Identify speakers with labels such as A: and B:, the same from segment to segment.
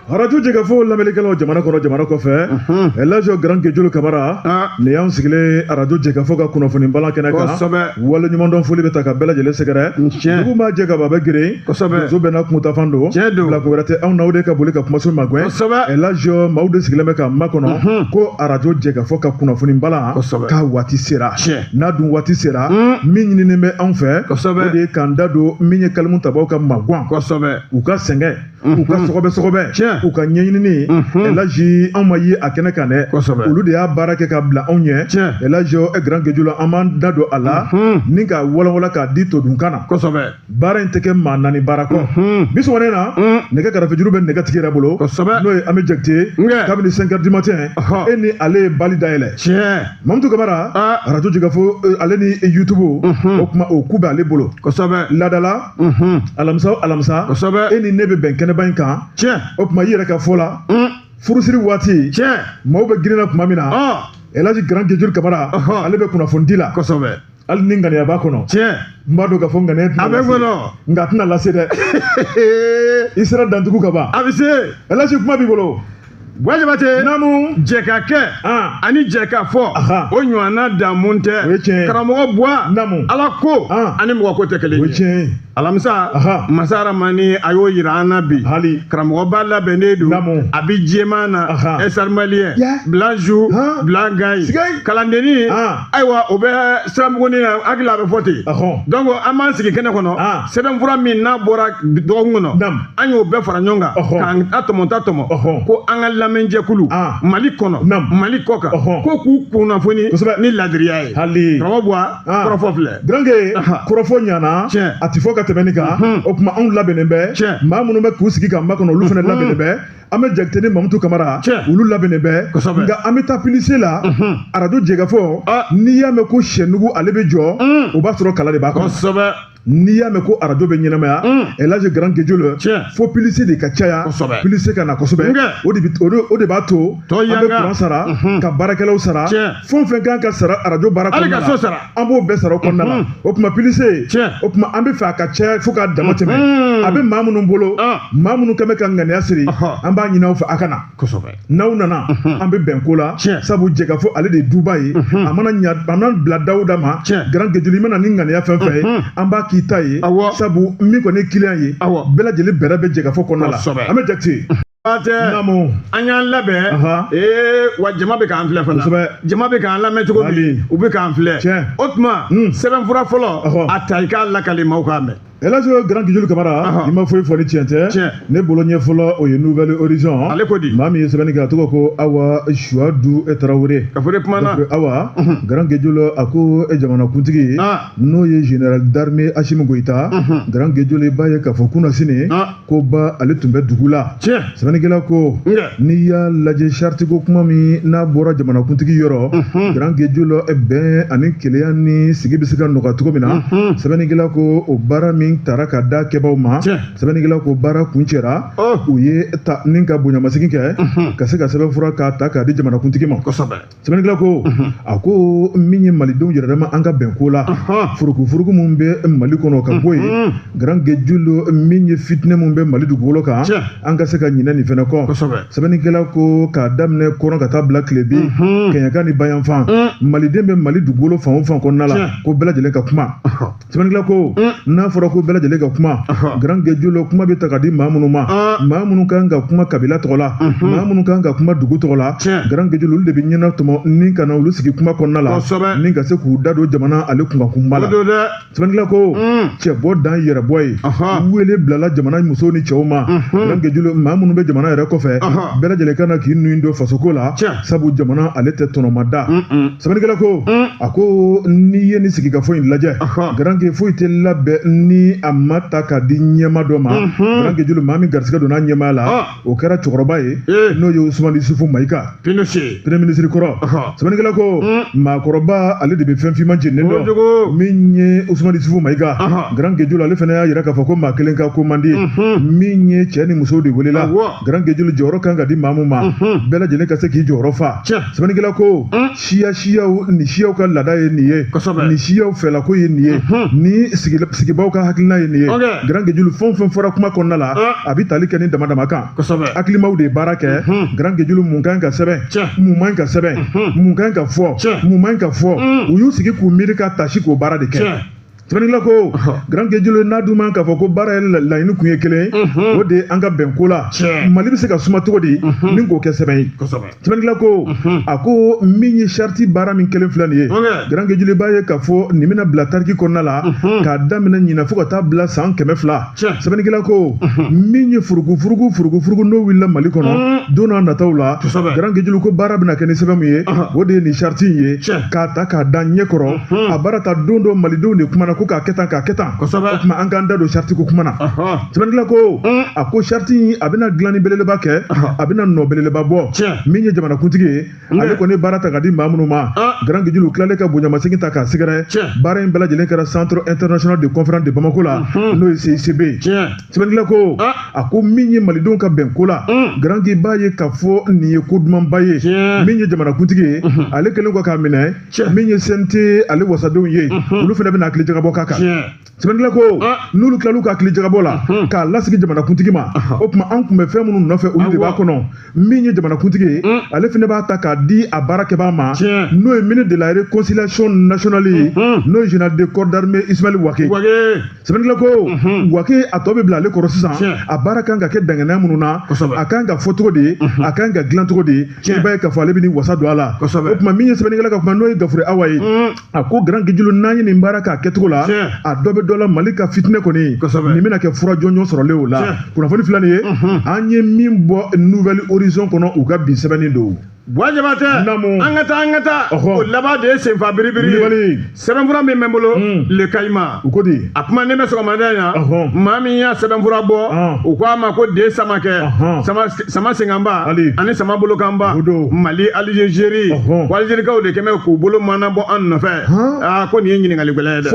A: Radio Jegafo lamɛnnikɛlaw jamana kɔnɔ jamana kɔfɛ Elhadji Grand Guédiolo Camara ni y'an sigilen Radio Jegafo ka kunnafoni balan kɛnɛ kan wale ɲumandɔn foli bɛ ta ka bɛɛ lajɛlen sɛgɛrɛ dugu maa jɛ ka babɛ girin muso bɛɛ n'a kuntafan don bilakun wɛrɛ tɛ anw n'aw de ka boli ka kumaso magɛn Elhadji maaw de sigilen bɛ ka ma kɔnɔ ko Radio Jegafo ka kunnafoni balan k'a waati sera n'a dun waati sera min ɲininen bɛ anw fɛ o de ye k'an da don min ye kalimu tabaw ka magwan u ka sɛngɛ u ka sɔgɔbɛ u ka ɲɛɲinini Elhadji anw ma ye a kɛnɛ kan dɛ olu de y'a baara kɛ ka bila anw ɲɛ Elhadji Grand Guédiolo an b'an da don a la ni ka walawala k'a di todunkan na baara in tɛ kɛ maa naani baara kɔ bi sɔgɔmada in na nɛgɛ kɛrɛfɛjuru bɛ nɛgɛtigi yɛrɛ bolo n'o ye Ami Jakite kabini 5h du matin e ni ale ye bali dayɛlɛ Mamutu Camara Radio Jegafo ale ni YouTube o kuma o ku bɛ ale bolo ladala alamisa e ni ne bɛ bɛn kɛnɛba in kan o kuma i yɛrɛ ka fɔ la furusiri waati maaw bɛ girinna tuma min na Elhadji Grand Guédiolo Camara ale bɛ kunnafoni la hali ni ŋaniya b'a kɔnɔ n b'a dɔn ka fɔ ŋaniya tɛna lase nka a tɛna lase dɛ i sera dantugu ka ban a bɛ se Elhadji kuma b'i bolo Wajibate namu jɛka kɛ ani jɛka fɔ o ɲɔgɔnna damun tɛ karamɔgɔ buwa ala ko ani mɔgɔ ko tɛ kelen ye alamisa masa Ramani a y'o yira an na bi karamɔgɔ b'a labɛnnen don a bɛ jɛman na Esar Malien Blanchou Blangayi kalandenni ayiwa o bɛ siramuguni na hakili a bɛ fɔ ten donc an b'an sigi kɛnɛ kɔnɔ sɛbɛnfura min n'a bɔra dɔgɔkun kɔnɔ an y'o bɛɛ fara ɲɔgɔn kan k'an tɔmɔ ko an ka lamɛnjɛkulu Mali kɔnɔ Mali kɔ kan ko k'u kunnafoni ni ladiriya ye karamɔgɔ buwa kɔrɔfɔ filɛ Grange kɔrɔfɔ ɲana a ti fɔ ka tɛmɛni kan o kuma anw labɛnnen bɛ maa minnu bɛ k'u sigi ka ma kɔnɔ olu fana labɛnnen bɛ an bɛ Jakite ni Mamutu Camara olu labɛnnen bɛ nka an bɛ taa pilise la Radio Jegafo n'i y'a mɛn ko sɛnugu ale bɛ jɔ o b'a sɔrɔ kala de b'a kɔnɔ n'i y'a mɛn ko radio bɛ ɲɛnamaya Elhadji Grand Guédiolo fo pilise de ka caya pilise ka na kosɛbɛ o de b'a to an bɛ kuran sara ka baarakɛlaw sara fɛn o fɛn kan ka sara radio baara kɔnɔna la an b'o bɛɛ sara o kɔnɔna la o tuma pilise o tuma an bɛ fɛ a ka caya fo k'a dama tɛmɛ a bɛ maa minnu bolo maa minnu kan bɛ ka ŋaniya siri an b'a ɲini aw fɛ a ka na n'aw nana an bɛ bɛn ko la sabu Jegafo ale de ye duba ye a mana bila Dawuda ma Grand Guédiolo i mana ni ŋaniya fɛn fɛn ye an b'a k'i ta ye sabu min kɔni ye client ye bɛɛ lajɛlen bɛrɛ bɛ Jegafo kɔnɔna la an bɛ Jakite namu an y'an labɛn wa jama bɛ k'an filɛ fana jama bɛ k'an lamɛn cogo min u bɛ k'an filɛ o tuma sɛbɛnfura fɔlɔ a ta i k'a lakali maaw k'a mɛn Elhadji Grand Guédiolo Camara i ma foyi fɔ ni tiɲɛ tɛ ne bolo ɲɛfɔlɔ o ye Nouvelle Horizon ale ko di maa min ye sɛbɛnni kɛ a tɔgɔ ko Awa Suwadu Tarawele ka fɔ de kumana Awa Grand Guédiolo a ko jamanakuntigi n'o ye général d'armée Assimi Goïta Grand Guédiolo i b'a ye k'a fɔ kunna sini ko ba ale tun bɛ dugu la sɛbɛnnikɛla ko n'i y'a lajɛ charte ko kuma min n'a bɔra jamanakuntigi yɔrɔ Grand Guédiolo bɛn ani keleya ni sigi bɛ se ka nɔgɔya cogo min na sɛbɛnnikɛla ko o baara min taara ka da kɛbaw ma sɛbɛnnikɛla ko baara kun cɛra u ye ni ka bonyamasegin kɛ ka se ka sɛbɛnfura k'a ta k'a di jamanakuntigi ma sɛbɛnnikɛla ko a ko min ye malidenw yɛrɛdama an ka bɛnko la furuku min bɛ Mali kɔnɔ ka bɔ yen Grand Guédiolo min ye fitinɛ min bɛ Mali dugukolo kan an ka se ka ɲinɛ nin fɛnɛ kɔ sɛbɛnnikɛla ko k'a daminɛ kɔrɔn ka taa bila Tilebin Kɛɲɛka ni Bayanfan maliden bɛ Mali dugukolo fan o fan kɔnɔna la ko bɛɛ lajɛlen ka kuma sɛbɛnnikɛla ko n'a fɔra ko bɛɛ lajɛlen ka kuma Grand Guédiolo kuma bɛ ta ka di maa minnu ma maa minnu kan ka kuma kabila tɔgɔ la maa minnu kan ka kuma dugu tɔgɔ la Grand Guédiolo olu de bɛ ɲɛna tɔmɔ ni ka na olu sigi kuma kɔnɔna la ni ka se k'u da don jamana ale kunkan kunba la sɛbɛnnikɛla ko cɛ bɔ dan yɛrɛ bɔ ye wele bilala jamana musow ni cɛw ma Grand Guédiolo maa minnu bɛ jamana yɛrɛ kɔfɛ bɛɛ lajɛlen kan na k'i nuyi don fasoko la sabu jamana ale tɛ tɔnɔma da sɛbɛnnikɛla ko a ko n'i ye nin sigikafɔ in lajɛ Grand Guédiolo foyi tɛ labɛn ni a ma ta ka di ɲɛma dɔ ma Grand Guédiolo maa min garisɛgɛ donna ɲɛmaya la o kɛra cɛkɔrɔba ye n'o ye Ousmane Isufu Mayiga premier ministre kɔrɔ sɛbɛnnikɛla ko maakɔrɔba ale de bɛ fɛn finman jeninen dɔn min ye Ousmane Isufu Mayiga Grand Guédiolo ale fana y'a jira k'a fɔ ko maa kelen ka ko man di min ye cɛ ni musow de welela Grand Guédiolo jɔyɔrɔ kan ka di maa min ma bɛɛ lajɛlen ka se k'i jɔyɔrɔ fa sɛbɛnnikɛla ko siyaw ni siyaw ka ka laada ye nin ye ni siyaw fɛla ko ye nin ye ni sigibaw ka hakilina ye nin ye Grand Guédioulou fɛn fɛn fɔra kuma kɔnɔna la a bɛ tali kɛ ni dama dama kan hakilimaw de baara kɛ Grand Guédioulou mun kan ka sɛbɛn mun man ka sɛbɛn mun kan ka fɔ mun man ka fɔ u y'u sigi k'u miiri ka tasi k'o baara de kɛ Sɛbɛnnikɛla ko Grand Guédioulou n'a dun man k'a fɔ ko baara yɛrɛ laɲini kun ye kelen o de an ka bɛn ko la Mali bɛ se ka suma cogo di ni k'o kɛ sɛbɛn ye Sɛbɛnnikɛla ko a ko min ye charte baara min kelen filɛ nin ye Grand Guédioulou b'a ye k'a fɔ nin bɛna bila tariki kɔnɔna la k'a daminɛ ɲina fo ka taa bila san 200 Sɛbɛnnikɛla ko min ye furugu n'o wulila Mali kɔnɔ don n'a nataw la Grand Guédioulou ko baara bɛna kɛ ni sɛbɛn min ye o de ye nin charte in ye k'a ta k'a da ɲɛ kɔrɔ a baara ta don dɔ malidenw de kumana ko k'a kɛ tan o tuma an k'an da don charte ko kuma na Sɛbɛnnikɛla ko a ko charte in a bɛna dilanni belebeleba kɛ a bɛna nɔ belebeleba bɔ min ye jamanakuntigi ye ale kɔni baara ta ka di maa minnu ma Grand Guédioulou tilalen ka bonyamasegin ta k'a sɛgɛrɛ baara in bɛɛ lajɛlen kɛra Centre International de Conférence de Bamako la n'o ye CICB Sɛbɛnnikɛla ko a ko min ye malidenw ka bɛn ko la Grand Gué b'a ye k'a fɔ nin ye ko dumanba ye min ye jamanakuntigi ye ale kɛlen kɔ k'a minɛ min ye CNT ale wasadenw ye olu fana bɛna hakili jagabɔ k'a kan Sɛbɛnnikɛla ko n'olu tilal'u ka hakili jagabɔ la k'a lasigi jamanakuntigi ma o tuma an tun bɛ fɛn minnu nɔfɛ olu de b'a kɔnɔ min ye jamanakuntigi ye ale fana b'a ta k'a di a baarakɛbaa ma n'o ye ministre de la réconciliation nationale ye n'o ye général de corps d'armée Ismaël Ouaké Sɛbɛnnikɛla ko Ouaké a tɔ bɛ bila ale kɔrɔ sisan a baara kan ka kɛ danganiya minnu na a kan ka fɔ cogo di a kan ka dilan cogo di i b'a ye k'a fɔ ale bɛ nin wasa don a la o tuma min ye Sɛbɛnnikɛla ka kuma n'o ye Gafure Awa ye a ko Grand Guédioulou n'an ye nin baara k'a kɛcogo la a dɔ bɛ dɔ la Mali ka fitinɛ kɔni nin bɛna kɛ fura jɔnjɔn sɔrɔlen o la kunnafoni fila nin ye an ye min bɔ Nouvelle Horizon kɔnɔ u ka bi sɛbɛnni don
B: Wajabate an ka taa o laban de ye senfa biribiri sɛbɛnfura min bɛ n bolo le Caïman
A: u ko di
B: a kuma ne bɛ sɔgɔmada in na maa min y'a sɛbɛnfura bɔ u ko a ma ko den Samakɛ sama senkanba ani sama bolokanba Mali Algérie ko Algérikaw de kɛmɛ k'u bolo mana bɔ an nɔfɛ ko nin ye ɲininkali gɛlɛn ye dɛ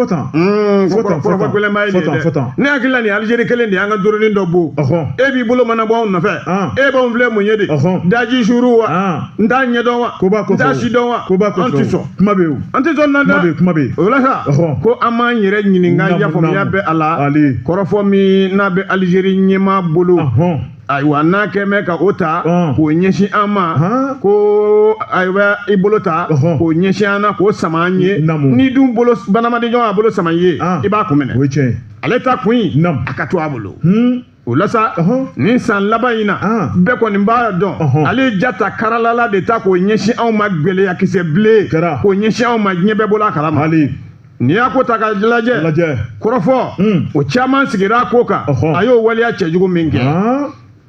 B: kɔrɔfɔ gɛlɛnba ye nin ye dɛ ne hakili la nin Algérie kelen de y'an ka doronin dɔ bo e b'i bolo mana bɔ an nɔfɛ e b'anw filɛ mun ye de daji suru wa n t'a ɲɛdɔn wa n t'a sidɔn wa an tɛ sɔn
A: kuma bɛ yen
B: an tɛ sɔn nada o la sa ko an m'an yɛrɛ ɲininka yafaamuya bɛ a la kɔrɔfɔ min n'a bɛ Algérie ɲɛmaa bolo ayiwa n'a kɛ mɛ ka o ta k'o ɲɛsin an ma ko ayiwa i bolo ta k'o ɲɛsin an na k'o sama an ye n'i dun bolo banamaden ɲɔgɔn a bolo sama ye i b'a kun minɛ ale ta kun a ka to a bolo o la sa nin san laban in na bɛɛ kɔni b'a dɔn ale jata karalala de ta k'o ɲɛsin anw ma gwɛlɛya kisɛ bilen k'o ɲɛsin anw ma diɲɛ bɛɛ bolo a kalama n'i y'a ko ta ka lajɛ kɔrɔfɔ o caman sigira a ko kan a y'o waleya cɛjugu min kɛ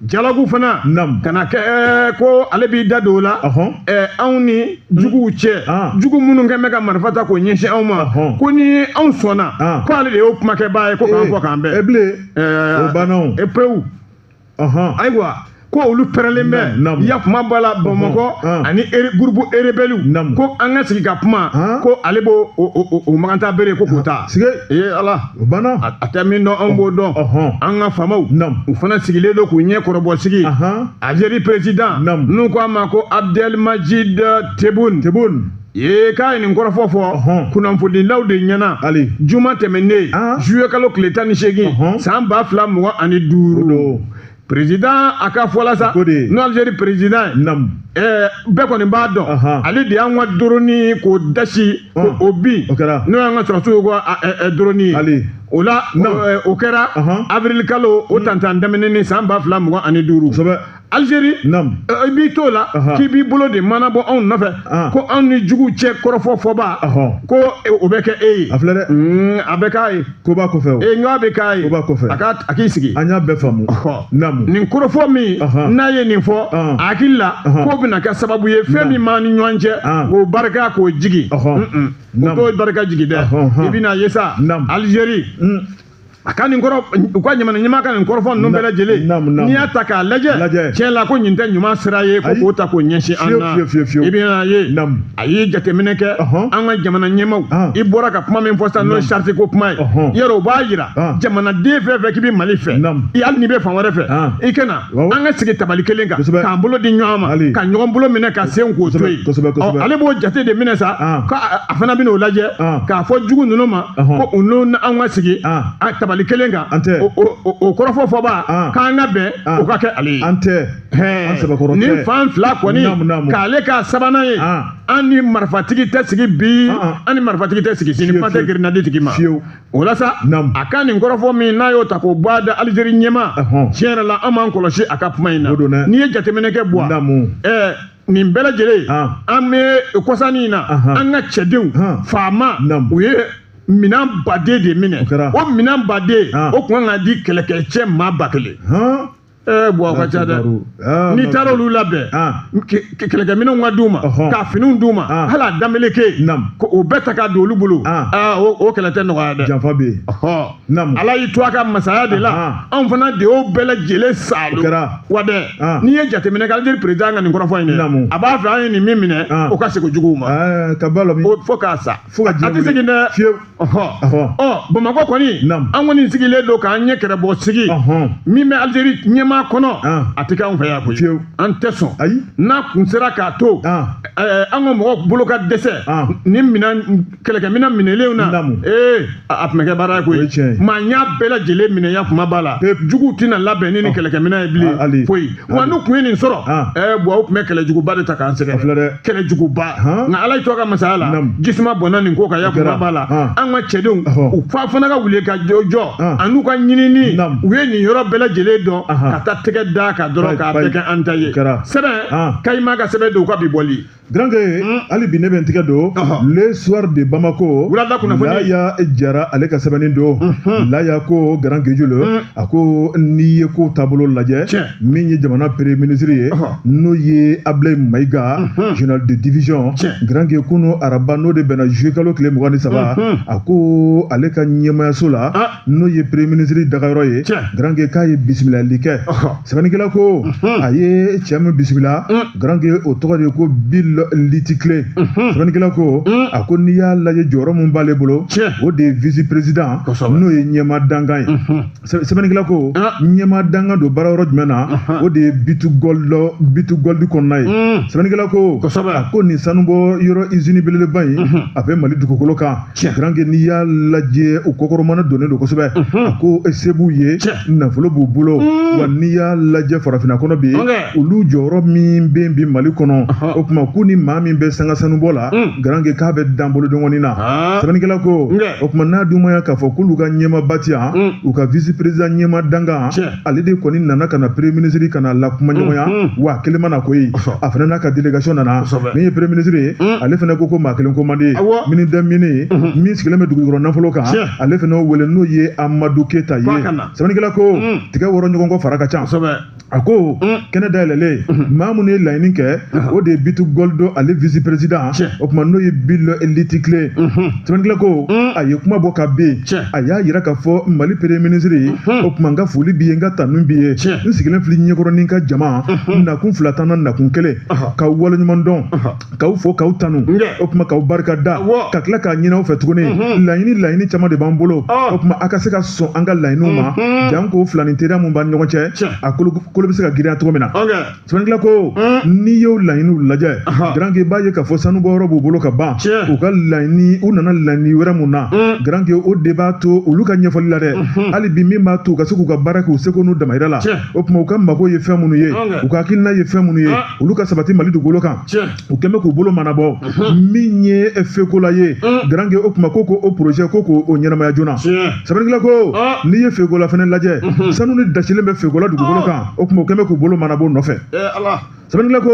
B: jalagu fana kana kɛ ko ale b'i da don o la anw ni juguw cɛ jugu minnu kɛn bɛ ka marifa ta k'o ɲɛsin anw ma ko ni anw sɔnna ko ale de y'o kumakɛbaa ye ko k'an fɔ k'an bɛn pewu ayiwa ko olu pɛrɛnlen bɛ yakuma b'a la Bamakɔ ani groupe rebelle ko an ka sigi ka kuma ko ale b'o o maganta bere ko k'o ta ala a tɛ min dɔn an b'o dɔn an ka faamaw u fana sigilen don k'u ɲɛ kɔrɔbɔ sigi Algérie président n'u ko a ma ko Abdelmadjid Tebboune k'a ye nin kɔrɔfɔ fɔ kunnafonidilaw de ɲɛna juma tɛmɛnen juillet kalo tile 18 san 2025 président a ka fɔla sa n'o Algérie président bɛɛ kɔni b'a dɔn ale de y'an ka doroni k'o dasi k'o bin n'o y'an ka sɔrɔsiw ka doroni ye o la o kɛra avril kalo o tantan daminɛni san 2025 Algérie i b'i t'o la k'i b'i bolo de mana bɔ anw nɔfɛ ko anw ni juguw cɛ kɔrɔfɔ fɔba ko o bɛ kɛ e ye a bɛ k'a ye
A: koba kɔfɛ
B: n k'a bɛ k'a ye a k'i sigi
A: an y'a bɛɛ faamu
B: nin kɔrɔfɔ min n'a ye nin fɔ a hakili la k'o bɛna kɛ sababu ye fɛn min b'an ni ɲɔgɔn cɛ k'o barika k'o jigi o t'o barika jigi dɛ i bɛna ye sa Algérie a ka nin kɔrɔ u ka jamana ɲɛmaa ka nin kɔrɔfɔ ninnu bɛɛ lajɛlen n'i y'a ta k'a lajɛ tiɲɛ la ko nin tɛ ɲuman sira ye ko k'o ta k'o ɲɛsin an na i bɛna ye a ye jateminɛ kɛ an ka jamana ɲɛmaaw i bɔra ka kuma min fɔ sisan n'o ye charte ko kuma ye yarɔ o b'a yira jamanaden fɛn fɛn k'i bɛ Mali fɛ hali n'i bɛ fan wɛrɛ fɛ i kana an ka sigi tabali kelen kan k'an bolo di ɲɔgɔn ma ka ɲɔgɔn bolo minɛ ka sen k'o to yen ale b'o jate de minɛ sa k'a fana bɛn'o lajɛ k'a fɔ jugu ninnu ma ko u n'o an ka sigi tabali kelen kan o kɔrɔfɔ fɔba k'an ka bɛn o ka kɛ ale ye nin fan fila kɔni k'ale k'a sabanan ye an ni marifatigi tɛ sigi bi an ni marifatigi tɛ sigi sini kuma tɛ grenade tigi ma o la sa a ka nin kɔrɔfɔ min n'a y'o ta k'o bɔ a da Alizeri ɲɛma tiɲɛ yɛrɛ la an b'an kɔlɔsi a ka kuma in na n'i ye jateminɛ kɛ Buwa nin bɛɛ lajɛlen an bɛ kɔsannin in na an ka cɛdenw faama u ye minan baden de minɛ o minan baden o kun kan ka di kɛlɛkɛcɛ maa 1000 Buwa ka ca dɛ n'i taara olu labɛn kɛlɛkɛminɛnw ka d'u ma ka finiw d'u ma hali a danbeleke ko o bɛɛ ta ka don olu bolo o kɛlɛ tɛ nɔgɔya dɛ
A: janfa bɛ yen
B: Ala y'i to a ka masaya de la anw fana de y'o bɛɛ lajɛlen salo wa dɛ n'i ye jateminɛ kɛ Alijeri président ka nin kɔrɔfɔ in dɛ a b'a fɛ an ye nin min minɛ o ka segin juguw ma fo k'a sa a tɛ segin dɛ Bamakɔ kɔni an kɔni sigilen don k'an ɲɛ kɛrɛbɔ sigi min bɛ Alijeri ɲɛma kɔnɔ a tɛ k'anw fɛ yan koyi an tɛ sɔn n'a kun sera k'a to an ka mɔgɔ bolo ka dɛsɛ ni kɛlɛkɛminɛn minɛlenw na a tun bɛ kɛ baara ye koyi maa n y'a bɛɛ lajɛlen minɛ ya kuma b'a la juguw tɛna labɛn ni kɛlɛkɛminɛn ye bilen foyi wa n'u kun ye nin sɔrɔ Buwa u tun bɛ kɛlɛjuguba de ta k'an sɛgɛn kɛlɛjuguba nka Ala y'i to a ka masaya la jisuma bɔnna nin ko kan ya kuma b'a la an ka cɛdenw u fana ka wuli ka jɔ a n'u ka ɲinini u ye nin yɔrɔ bɛɛ lajɛlen dɔn ka taa tɛgɛ da ka dɔrɔn k'a bɛɛ kɛ an ta ye sɛbɛn Kayima ka sɛbɛn don ka bi bɔli
A: Grand hali bi ne bɛ n tigɛ don le soir de Bamako Laya Jara ale ka sɛbɛnni don Laya ko Grand Guédiolo a ko n'i ye ko taabolo lajɛ min ye jamana premier ministre ye n'o ye Ablaye Mayiga général de division Grand Gué kunu araba n'o de bɛnna juillet kalo tile 23 a ko ale ka ɲɛmayaso la n'o ye premier ministre dagayɔrɔ ye Grand Gué k'a ye bisimilali kɛ sɛbɛnnikɛla ko a ye cɛ min bisimila Grand Gué o tɔgɔ de ye ko Bill Litikle sɛbɛnnikɛla ko a ko n'i y'a lajɛ jɔyɔrɔ min b'ale bolo o de ye vice président n'o ye ɲɛma dangan ye sɛbɛnnikɛla ko ɲɛma dangan don baara yɔrɔ jumɛn na o de ye Bitu Gold kɔnɔna ye sɛbɛnnikɛla ko a ko nin sanubɔ yɔrɔ usine belebeleba in a bɛ Mali dugukolo kan Grand Gué n'i y'a lajɛ o kɔkɔrɔmana donnen don kosɛbɛ a ko se b'u ye nafolo b'u bolo wa n'i y'a lajɛ farafinna kɔnɔ bi olu jɔyɔrɔ min bɛ bi Mali kɔnɔ o tuma k'u ni maa min bɛ sanga sanubɔ la Grand Gué k'a bɛ dan bolo dɔngɔnin na sɛbɛnnikɛla ko o tuma n'a dun ma ya k'a fɔ k'olu ka ɲɛma bati yan u ka vice président ɲɛma dangan ale de kɔni nana ka na premier ministre ka na la kuma ɲɔgɔnya wa kelen mana koyi a fana n'a ka délégation nana min ye premier ministre ye ale fana ko maa kelen ko man di min tɛ min sigilen bɛ dugukɔrɔ nafolo kan ale fana wele n'o ye Amadu Keyita ye sɛbɛnnikɛla ko tigɛ wɔrɔ ɲɔgɔn kɔ fara ka ca a ko kɛnɛ dayɛlɛlen maa minnu ye laɲini kɛ o de ye Bitu Gold ale vice président o tuma n'o ye Bill Litikle sɛbɛnnikɛla ko a ye kuma bɔ ka ben a y'a yira k'a fɔ Mali premier ministre o tuma n ka foli b'i ye n ka tanu b'i ye n sigilen fili ɲɛkɔrɔ ka jama nakun 2 tan na nakun 1 k'aw waleɲuman dɔn k'aw fo k'aw tanu o tuma k'aw barika da ka tila k'a ɲini aw fɛ tuguni laɲini caman de b'an bolo o tuma a ka se ka sɔn an ka laɲiniw ma jan ko filani teriya mun b'an ɲɔgɔn cɛ a kolo bɛ se ka girinya cogo min na sɛbɛnnikɛla ko n'i y'o laɲiniw lajɛ Grand Gué b'a ye k'a fɔ sanubɔyɔrɔ b'u bolo ka ban u ka laɲini u nana laɲini wɛrɛ mun na Grand Gué o de b'a to olu ka ɲɛfɔli la dɛ hali bi min b'a to u ka se k'u ka baara kɛ u seko n'u damayira la o tuma u ka mago ye fɛn minnu ye u ka hakilina ye fɛn minnu ye olu ka sabati Mali dugukolo kan u kɛn bɛ k'u bolo manabɔ min ye fekola ye Grand Gué o tuma ko o projet ko k'o ɲɛnamaya joona sɛbɛnnikɛla ko n'i ye fekola fana lajɛ sanu ni dasilen bɛ fekola dugukolo kan o tuma u kɛn bɛ k'u bolo manabɔ nɔfɛ sɛbɛnnikɛla ko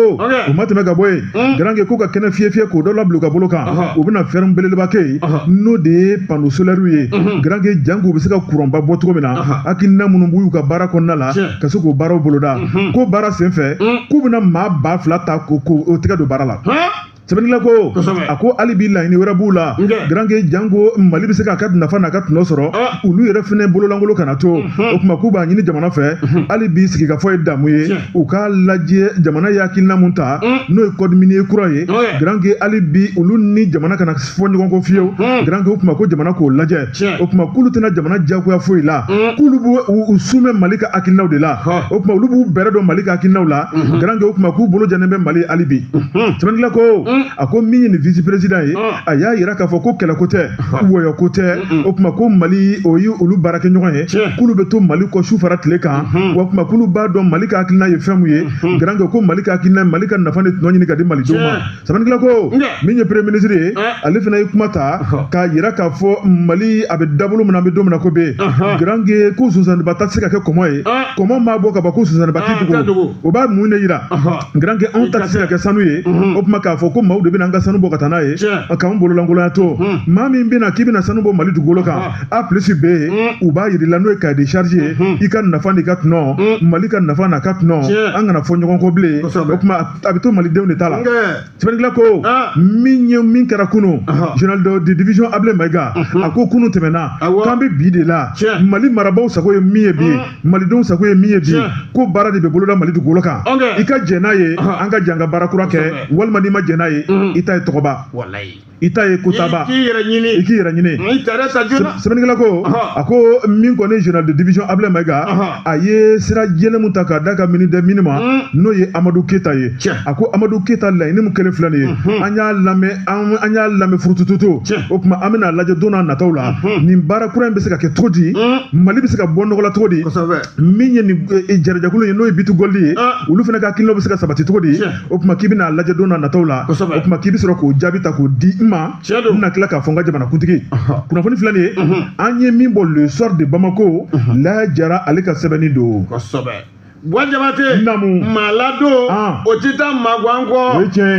A: u ma tɛmɛ ka bɔ yen Grand Gué ko ka kɛnɛ fiyɛ k'o dɔ labila u ka bolo kan u bɛna fɛrɛn belebeleba kɛ yen n'o de ye panneau solaire ye Grand Gué jan k'u bɛ se ka kuranba bɔ cogo min na hakilina minnu b'u ka baara kɔnɔna la ka se k'o baaraw boloda ko baara senfɛ k'u bɛna maa 2000 ta k'o tɛgɛ don baara la sɛbɛnnikɛla ko a ko hali bi laɲini wɛrɛ b'u la grand jango Mali bɛ se k'a ka nafa n'a ka tɔnɔ sɔrɔ olu yɛrɛ fɛnɛ bololankolo kana to o kuma k'u b'a ɲini jamana fɛ hali bi sigikafɔ ye damu ye u k'a lajɛ jamana ye hakilina mun ta n'o ye code minier kura ye grand hali bi olu ni jamana kana fɔ ɲɔgɔn kɔ fiyewu grand o kuma ko jamana k'o lajɛ o kuma k'olu tɛna jamana jagoya foyi la k'olu b'u sumɛ Mali ka hakilinaw de la o kuma olu b'u bɛrɛ dɔn Mali ka hakilinaw la grand o kuma k'u bolo jɛnnen bɛ Mali hali bi sɛbɛnnikɛla ko a ko min ye nin vice président ye a y'a yira k'a fɔ ko kɛlɛko tɛ wɔyɔko tɛ o kuma ko Mali o ye olu baarakɛ ɲɔgɔn ye k'olu bɛ to Mali kɔ su fara tile kan wa kuma k'olu b'a dɔn Mali ka hakilina ye fɛn mun ye grand ko Mali ka hakilina Mali ka nafa ni tɔnɔ ɲini ka di malidenw ma sɛbɛnnikɛla ko min ye premier ministre ye ale fana ye kuma ta k'a yira k'a fɔ Mali a bɛ dabolo min na an bɛ don min na ko bɛ grand ko Susaniba ta tɛ se ka kɛ kɔmɔ ye kɔmɔ m'a bɔ ka ban ko Susaniba tɛ dogo o b'a mun de yira grand anw ta tɛ se ka kɛ sanu ye o kuma k'a fɔ ko maaw de bɛna an ka sanu bɔ ka taa n'a ye k'an bololankolonya to maa min bɛna k'i bɛna sanu bɔ Mali dugukolo kan A plus B u b'a yir'i la n'o ye cahier de charge ye i ka nafa n'i ka tɔnɔ Mali ka nafa n'a ka tɔnɔ an kana fɔ ɲɔgɔn kɔ bilen o kuma a bɛ to malidenw de ta la sɛbɛnnikɛla ko min kɛra kunun général de division Abilaye Mayiga a ko kunun tɛmɛna k'an bɛ bi de la Mali marabaaw sago ye min ye bi malidenw sago ye min ye bi ko baara de bɛ boloda Mali dugukolo kan i ka jɛn n'a ye an ka jɛ an ka baara kura kɛ walima n'i ma jɛn n'a ye i ta ye tɔgɔba i ta ye kotaba i k'i yɛrɛ ɲini sɛbɛnnikɛla ko a ko min kɔni général de division Abilaye Mayiga a ye sira jɛlen mun ta k'a d'a ka ministre minima n'o ye Amadou Keita ye a ko Amadou Keita laɲini mun kɛlen filɛ nin ye an y'a lamɛn furutututu o kuma an bɛna lajɛ don n'a nataw la nin baara kura in bɛ se ka kɛ cogo di Mali bɛ se ka bɔ nɔgɔ la cogo di min ye nin jɛrɛjɛkulu ye n'o ye Bitu Goldi ye olu fana ka hakilinaw bɛ se ka sabati cogo di o kuma k'i bɛna lajɛ don n'a nataw la o kuma k'i bɛ sɔrɔ k'o jaabi ta k'o di ma n bɛna tila k'a fɔ n ka jamanakuntigi kunnafoni filɛ nin ye an ye min bɔ le soir de Bamako Laya Jara ale ka sɛbɛnni don
B: Jabate Malado o tɛ taa magan kɔ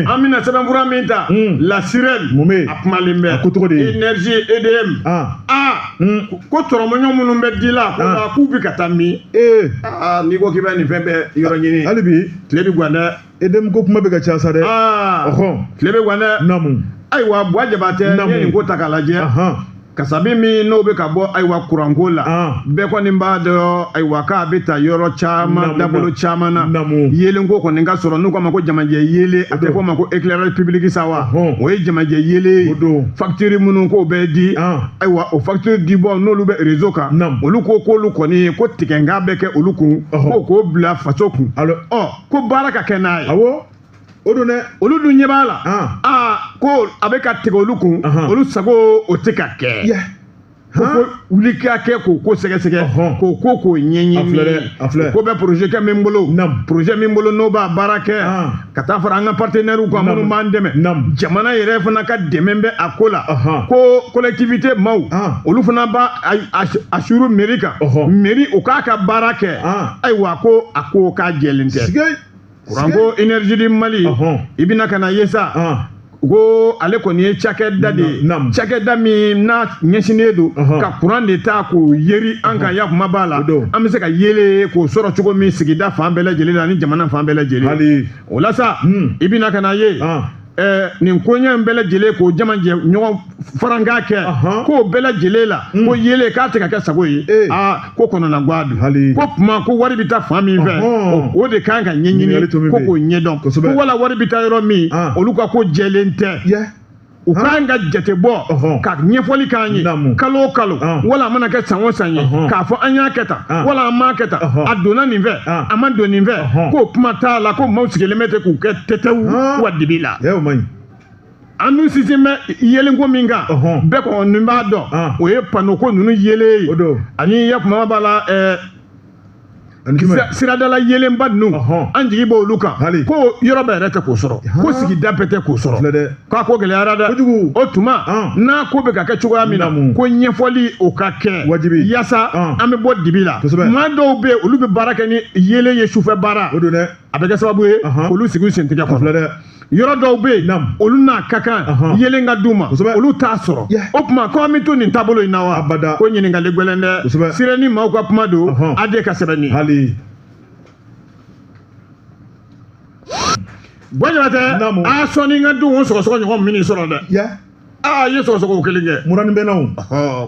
B: an bɛna sɛbɛnfura min ta la sirène a kumalen bɛ énergie EDM ko tɔrɔmɔɲɔ minnu bɛ di la k'u bɛ ka taa min n'i ko k'i bɛ nin fɛn bɛɛ yɔrɔ ɲini
A: hali bi
B: tile bɛ gan dɛ
A: EDM ko kuma bɛ ka ca sa dɛ
B: tile bɛ gan dɛ ayiwa Jabate n'i ye nin ko ta k'a lajɛ kasabi min n'o bɛ ka bɔ ayiwa kuranko la bɛɛ kɔni b'a dɔn ayiwa k'a bɛ ta yɔrɔ caman dabolo caman na yelenko kɔni ka sɔrɔ n'u k'a ma ko jamajɛ yele a tɛ fɔ o ma ko éclairage public sa wa o ye jamajɛ yele facture minnu k'o bɛ di ayiwa o facture di bɔ n'olu bɛ réseau kan olu ko k'olu kɔni ko tigɛnka bɛ kɛ olu kun k'o bila faso kun ko baara ka kɛ n'a ye
A: o don dɛ
B: olu dun ɲɛ b'a la ko a bɛ ka tigɛ olu kun olu sago o tɛ ka kɛ ko wuli k'a kɛ k'o ko sɛgɛsɛgɛ k'o ɲɛɲini ko bɛ projet kɛ min bolo projet min bolo n'o b'a baara kɛ ka taa fara an ka partenaires kan minnu b'an dɛmɛ jamana yɛrɛ fana ka dɛmɛ bɛ a ko la ko collectivité maaw olu fana b'a a suru mairie kan mairie o k'a ka baara kɛ ayiwa ko a ko k'a jɛlen tɛ kuranko énergie di Mali i bɛna ka na ye sa ko ale kɔni ye cakɛda de ye cakɛda min n'a ɲɛsinnen don ka kuran de ta k'o yeri an kan yakuma b'a la an bɛ se ka yele k'o sɔrɔ cogo min sigida fan bɛɛ lajɛlen na ni jamana fan bɛɛ lajɛlen o la sa i bɛna ka na ye nin koɲɛ in bɛɛ lajɛlen k'o jamajɛ ɲɔgɔn faranka kɛ k'o bɛɛ lajɛlen la ko yele k'a tɛ ka kɛ sago ye ko kɔnɔna guwa don ko tuma ko wari bɛ taa fan min fɛ o de kan ka ɲɛɲini ko k'o ɲɛdɔn ko wala wari bɛ taa yɔrɔ min olu ka ko jɛlen tɛ u k'an ka jate bɔ ka ɲɛfɔli k'an ye kalo o kalo wala a mana kɛ san o san ye k'a fɔ an y'a kɛ tan wala an m'a kɛ tan a donna nin fɛ a ma don nin fɛ k'o kuma t'a la ko maaw sigilen bɛ ten k'u kɛ tɛtɛw wa dibi la an dun sinsin bɛ yelenko min kan bɛɛ kɔni b'a dɔn o ye panneau ninnu yelen ye ani yakuma b'a la siradala yelenba ninnu an jigi b'olu kan ko yɔrɔ bɛɛ yɛrɛ tɛ k'o sɔrɔ ko sigida bɛɛ tɛ k'o sɔrɔ k'a ko gɛlɛyara dɛ o tuma n'a ko bɛ ka kɛ cogoya min na ko ɲɛfɔli o ka kɛ yaasa an bɛ bɔ dibi la maa dɔw bɛ yen olu bɛ baara kɛ ni yelen ye sufɛ baara a bɛ kɛ sababu ye olu sigi sen tigɛ kɔfɛ yɔrɔ dɔw bɛ yen olu n'a ka kan yelen ka d'u ma olu t'a sɔrɔ o tuma ko an bɛ to nin taabolo in na wa ko ɲininkali gɛlɛn dɛ sireni maaw ka kuma don a de ka sɛbɛnni Gwajate a sɔnni ka dun o sɔgɔsɔgɔ ɲɔgɔn min sɔrɔ dɛ. Ye sɔgɔsɔgɔ kelen kɛ.
A: Murani bɛ na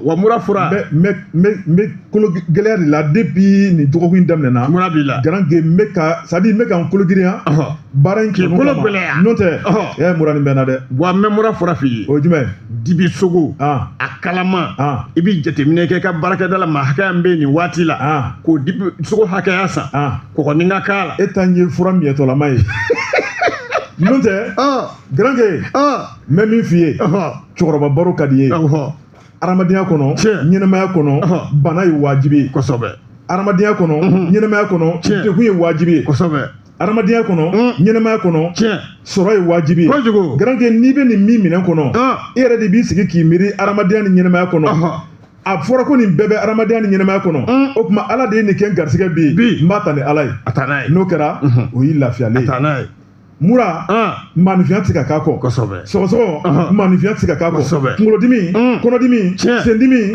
B: wa mura fura.
A: N kolo gɛlɛya de la depuis nin dɔgɔkun daminɛna.
B: Mura b'i la.
A: Grand que n bɛ ka n kolo girinya. Baara in kɛ
B: kolo gɛlɛya.
A: N'o tɛ murani bɛ na dɛ.
B: Wa n bɛ mura fura f'i ye.
A: O ye jumɛn?
B: Dibi sogo. A kalama. I bɛ jateminɛ kɛ ka baarakɛda la maa hakɛya min bɛ nin waati la. K'o dibi sogo hakɛya san. Kɔgɔnin ka k'a la.
A: E t'a ɲɛ fura miyɛtɔlama ye. N'o tɛ Grand que n bɛ min f'i ye cɛkɔrɔba baro ka di ye. Adamadenya kɔnɔ ɲɛnɛmaya kɔnɔ bana ye wajibi ye.
B: Kosɛbɛ.
A: Adamadenya kɔnɔ ɲɛnɛmaya kɔnɔ degun ye wajibi ye.
B: Kosɛbɛ.
A: Adamadenya kɔnɔ ɲɛnɛmaya kɔnɔ sɔrɔ ye wajibi ye.
B: Kojugu.
A: Grand que n'i bɛ nin min minɛn kɔnɔ e yɛrɛ de b'i sigi k'i miiri adamadenya ni ɲɛnɛmaya kɔnɔ. A fɔra ko nin bɛɛ bɛ adamadenya ni ɲɛnɛmaya kɔnɔ. O tuma Ala de ye nin kɛ garisɛgɛ bi n b'a ta ni Ala ye.
B: A taa n'a ye.
A: N'o kɛra o y'i lafiyalen ye.
B: A taa n'a ye.
A: Mura maanifinya tɛ se ka k'a kɔ.
B: Kosɛbɛ.
A: Sɔgɔsɔgɔ maanifinya tɛ se ka k'a kɔ.
B: Kosɛbɛ.
A: Kunkolodimi kɔnɔdimi sendimi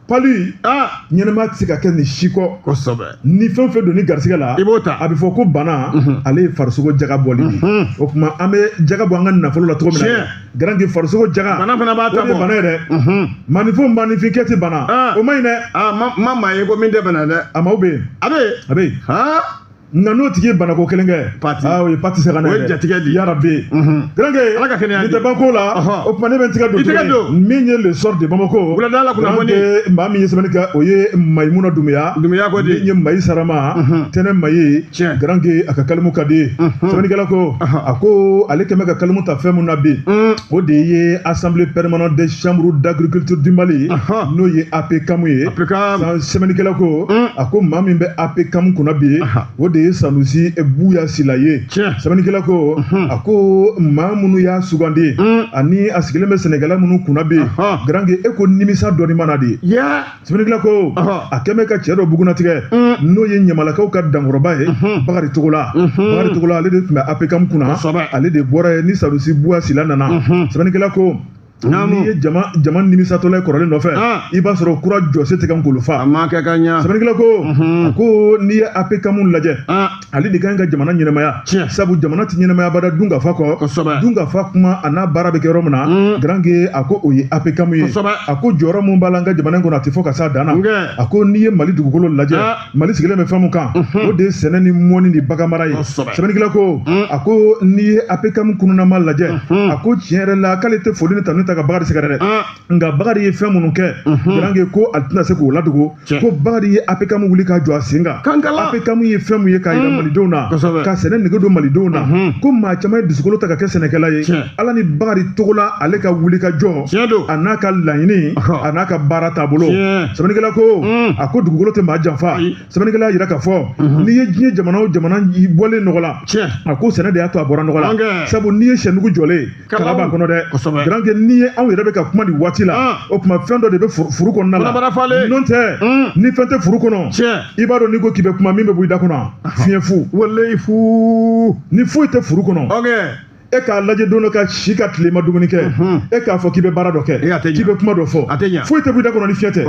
A: pali ɲɛnɛmaya tɛ se ka kɛ nin si kɔ.
B: Kosɛbɛ.
A: Ni fɛn fɛn don ni garisɛgɛ la
B: i b'o ta.
A: a bɛ fɔ ko bana ale ye farisogo jaga bɔli de. O tuma an bɛ jaga bɔ an ka nafolo la cogo min na Grand que farisogo jaga
B: bana fana b'a ta bɔ.
A: o de ye bana ye dɛ. Maanifin kɛ tɛ bana o man ɲi dɛ.
B: Ma maa ye ko min tɛ bana dɛ.
A: A maaw bɛ yen.
B: A bɛ yen.
A: Nka n'o tigi ye banako kelen kɛ o ye pati se ka na
B: o ye jatigɛ di
A: yarabi Grand que
B: Ala ka kɛnɛya di
A: nin tɛ ban ko la o tuma ne bɛ n tigɛ don min ye le sort de Bamako
B: wuladala kunnafoni
A: maa min ye sɛbɛnni kɛ o ye Mayimuna Dumuya
B: ko di
A: min ye Mayi Sarama Tɛnɛ Mayi Grand que a ka kalimu ka di sɛbɛnnikɛla ko a ko ale kɛmɛ ka kalimu ta fɛn min na bi o de ye Assemblée permanente des chambres d'agriculture du Mali n'o ye APCAM ye sɛbɛnnikɛla ko a ko maa min bɛ APCAM kunna bi o de ye Sanusi Buya Sila ye sɛbɛnnikɛla ko a ko maa minnu y'a sugandi ani a sigilen bɛ sɛnɛkɛla minnu kunna bi Grand que e ko nimisa dɔɔni mana de sɛbɛnnikɛla ko a kɛmɛ ka cɛ dɔ bugunatigɛ n'o ye ɲamalakaw ka dankɔrɔba ye Bakari Togola ale de tun bɛ APCAM kunna ale de bɔra ye ni Sanusi Buya Sila nana sɛbɛnnikɛla ko n'i ye jama nimisatɔla ye kɔrɔlen nɔfɛ i b'a sɔrɔ kura jɔse tɛ ka ngolo fa sɛbɛnnikɛla ko a ko n'i ye APCAM lajɛ ale de kan ka jamana ɲɛnɛmaya sabu jamana tɛ ɲɛnɛmaya bada Dungafa kɔ Dungafa kuma a n'a baara bɛ kɛ yɔrɔ min na Grand que a ko o ye APCAM ye a ko jɔyɔrɔ min b'a la an ka jamana in kɔnɔ a tɛ fɔ ka s'a dan na a ko n'i ye Mali dugukolo lajɛ Mali sigilen bɛ fɛn min kan o de ye sɛnɛ ni mɔni ni baganmara ye sɛbɛnnikɛla ko a ko n'i ye APCAM kunnama lajɛ a ko tiɲɛ yɛrɛ la k'ale tɛ foli ni ta ka Bakari sɛgɛrɛ dɛ nka Bakari ye fɛn minnu kɛ Grand que ko a tɛna se k'o ladogo ko Bakari ye APCAM wuli ka jɔ a sen kan APCAM ye fɛn min ye k'a jira Malidenw na ka sɛnɛ nege don Malidenw na ko maa caman ye dusukolo ta ka kɛ sɛnɛkɛla ye Ala ni Bakari Togola ale ka wuli ka jɔ a n'a ka laɲini a n'a ka baara taabolo sɛbɛnnikɛla ko a ko dugukolo tɛ maa janfa sɛbɛnnikɛla yira k'a fɔ n'i ye diɲɛ jamana o jamana bɔlen nɔgɔ la a ko sɛnɛ de y'a to a bɔra nɔgɔ la sabu n'i ye sɛnugu jɔlen kala b'a kɔnɔ dɛ Grand que n'i ye anw yɛrɛ bɛ ka kuma nin waati la o tuma fɛn dɔ de bɛ furu kɔnɔna la n'o tɛ ni fɛn tɛ furu kɔnɔ i b'a dɔn n'i ko k'i bɛ kuma min bɛ bɔ i da kɔnɔ fiɲɛ fu walayi fu ni foyi tɛ furu kɔnɔ e k'a lajɛ don dɔ ka si ka tilema dumuni kɛ e k'a fɔ k'i bɛ baara dɔ kɛ k'i bɛ kuma dɔ fɔ foyi tɛ bɔ i da kɔnɔ ni fiɲɛ tɛ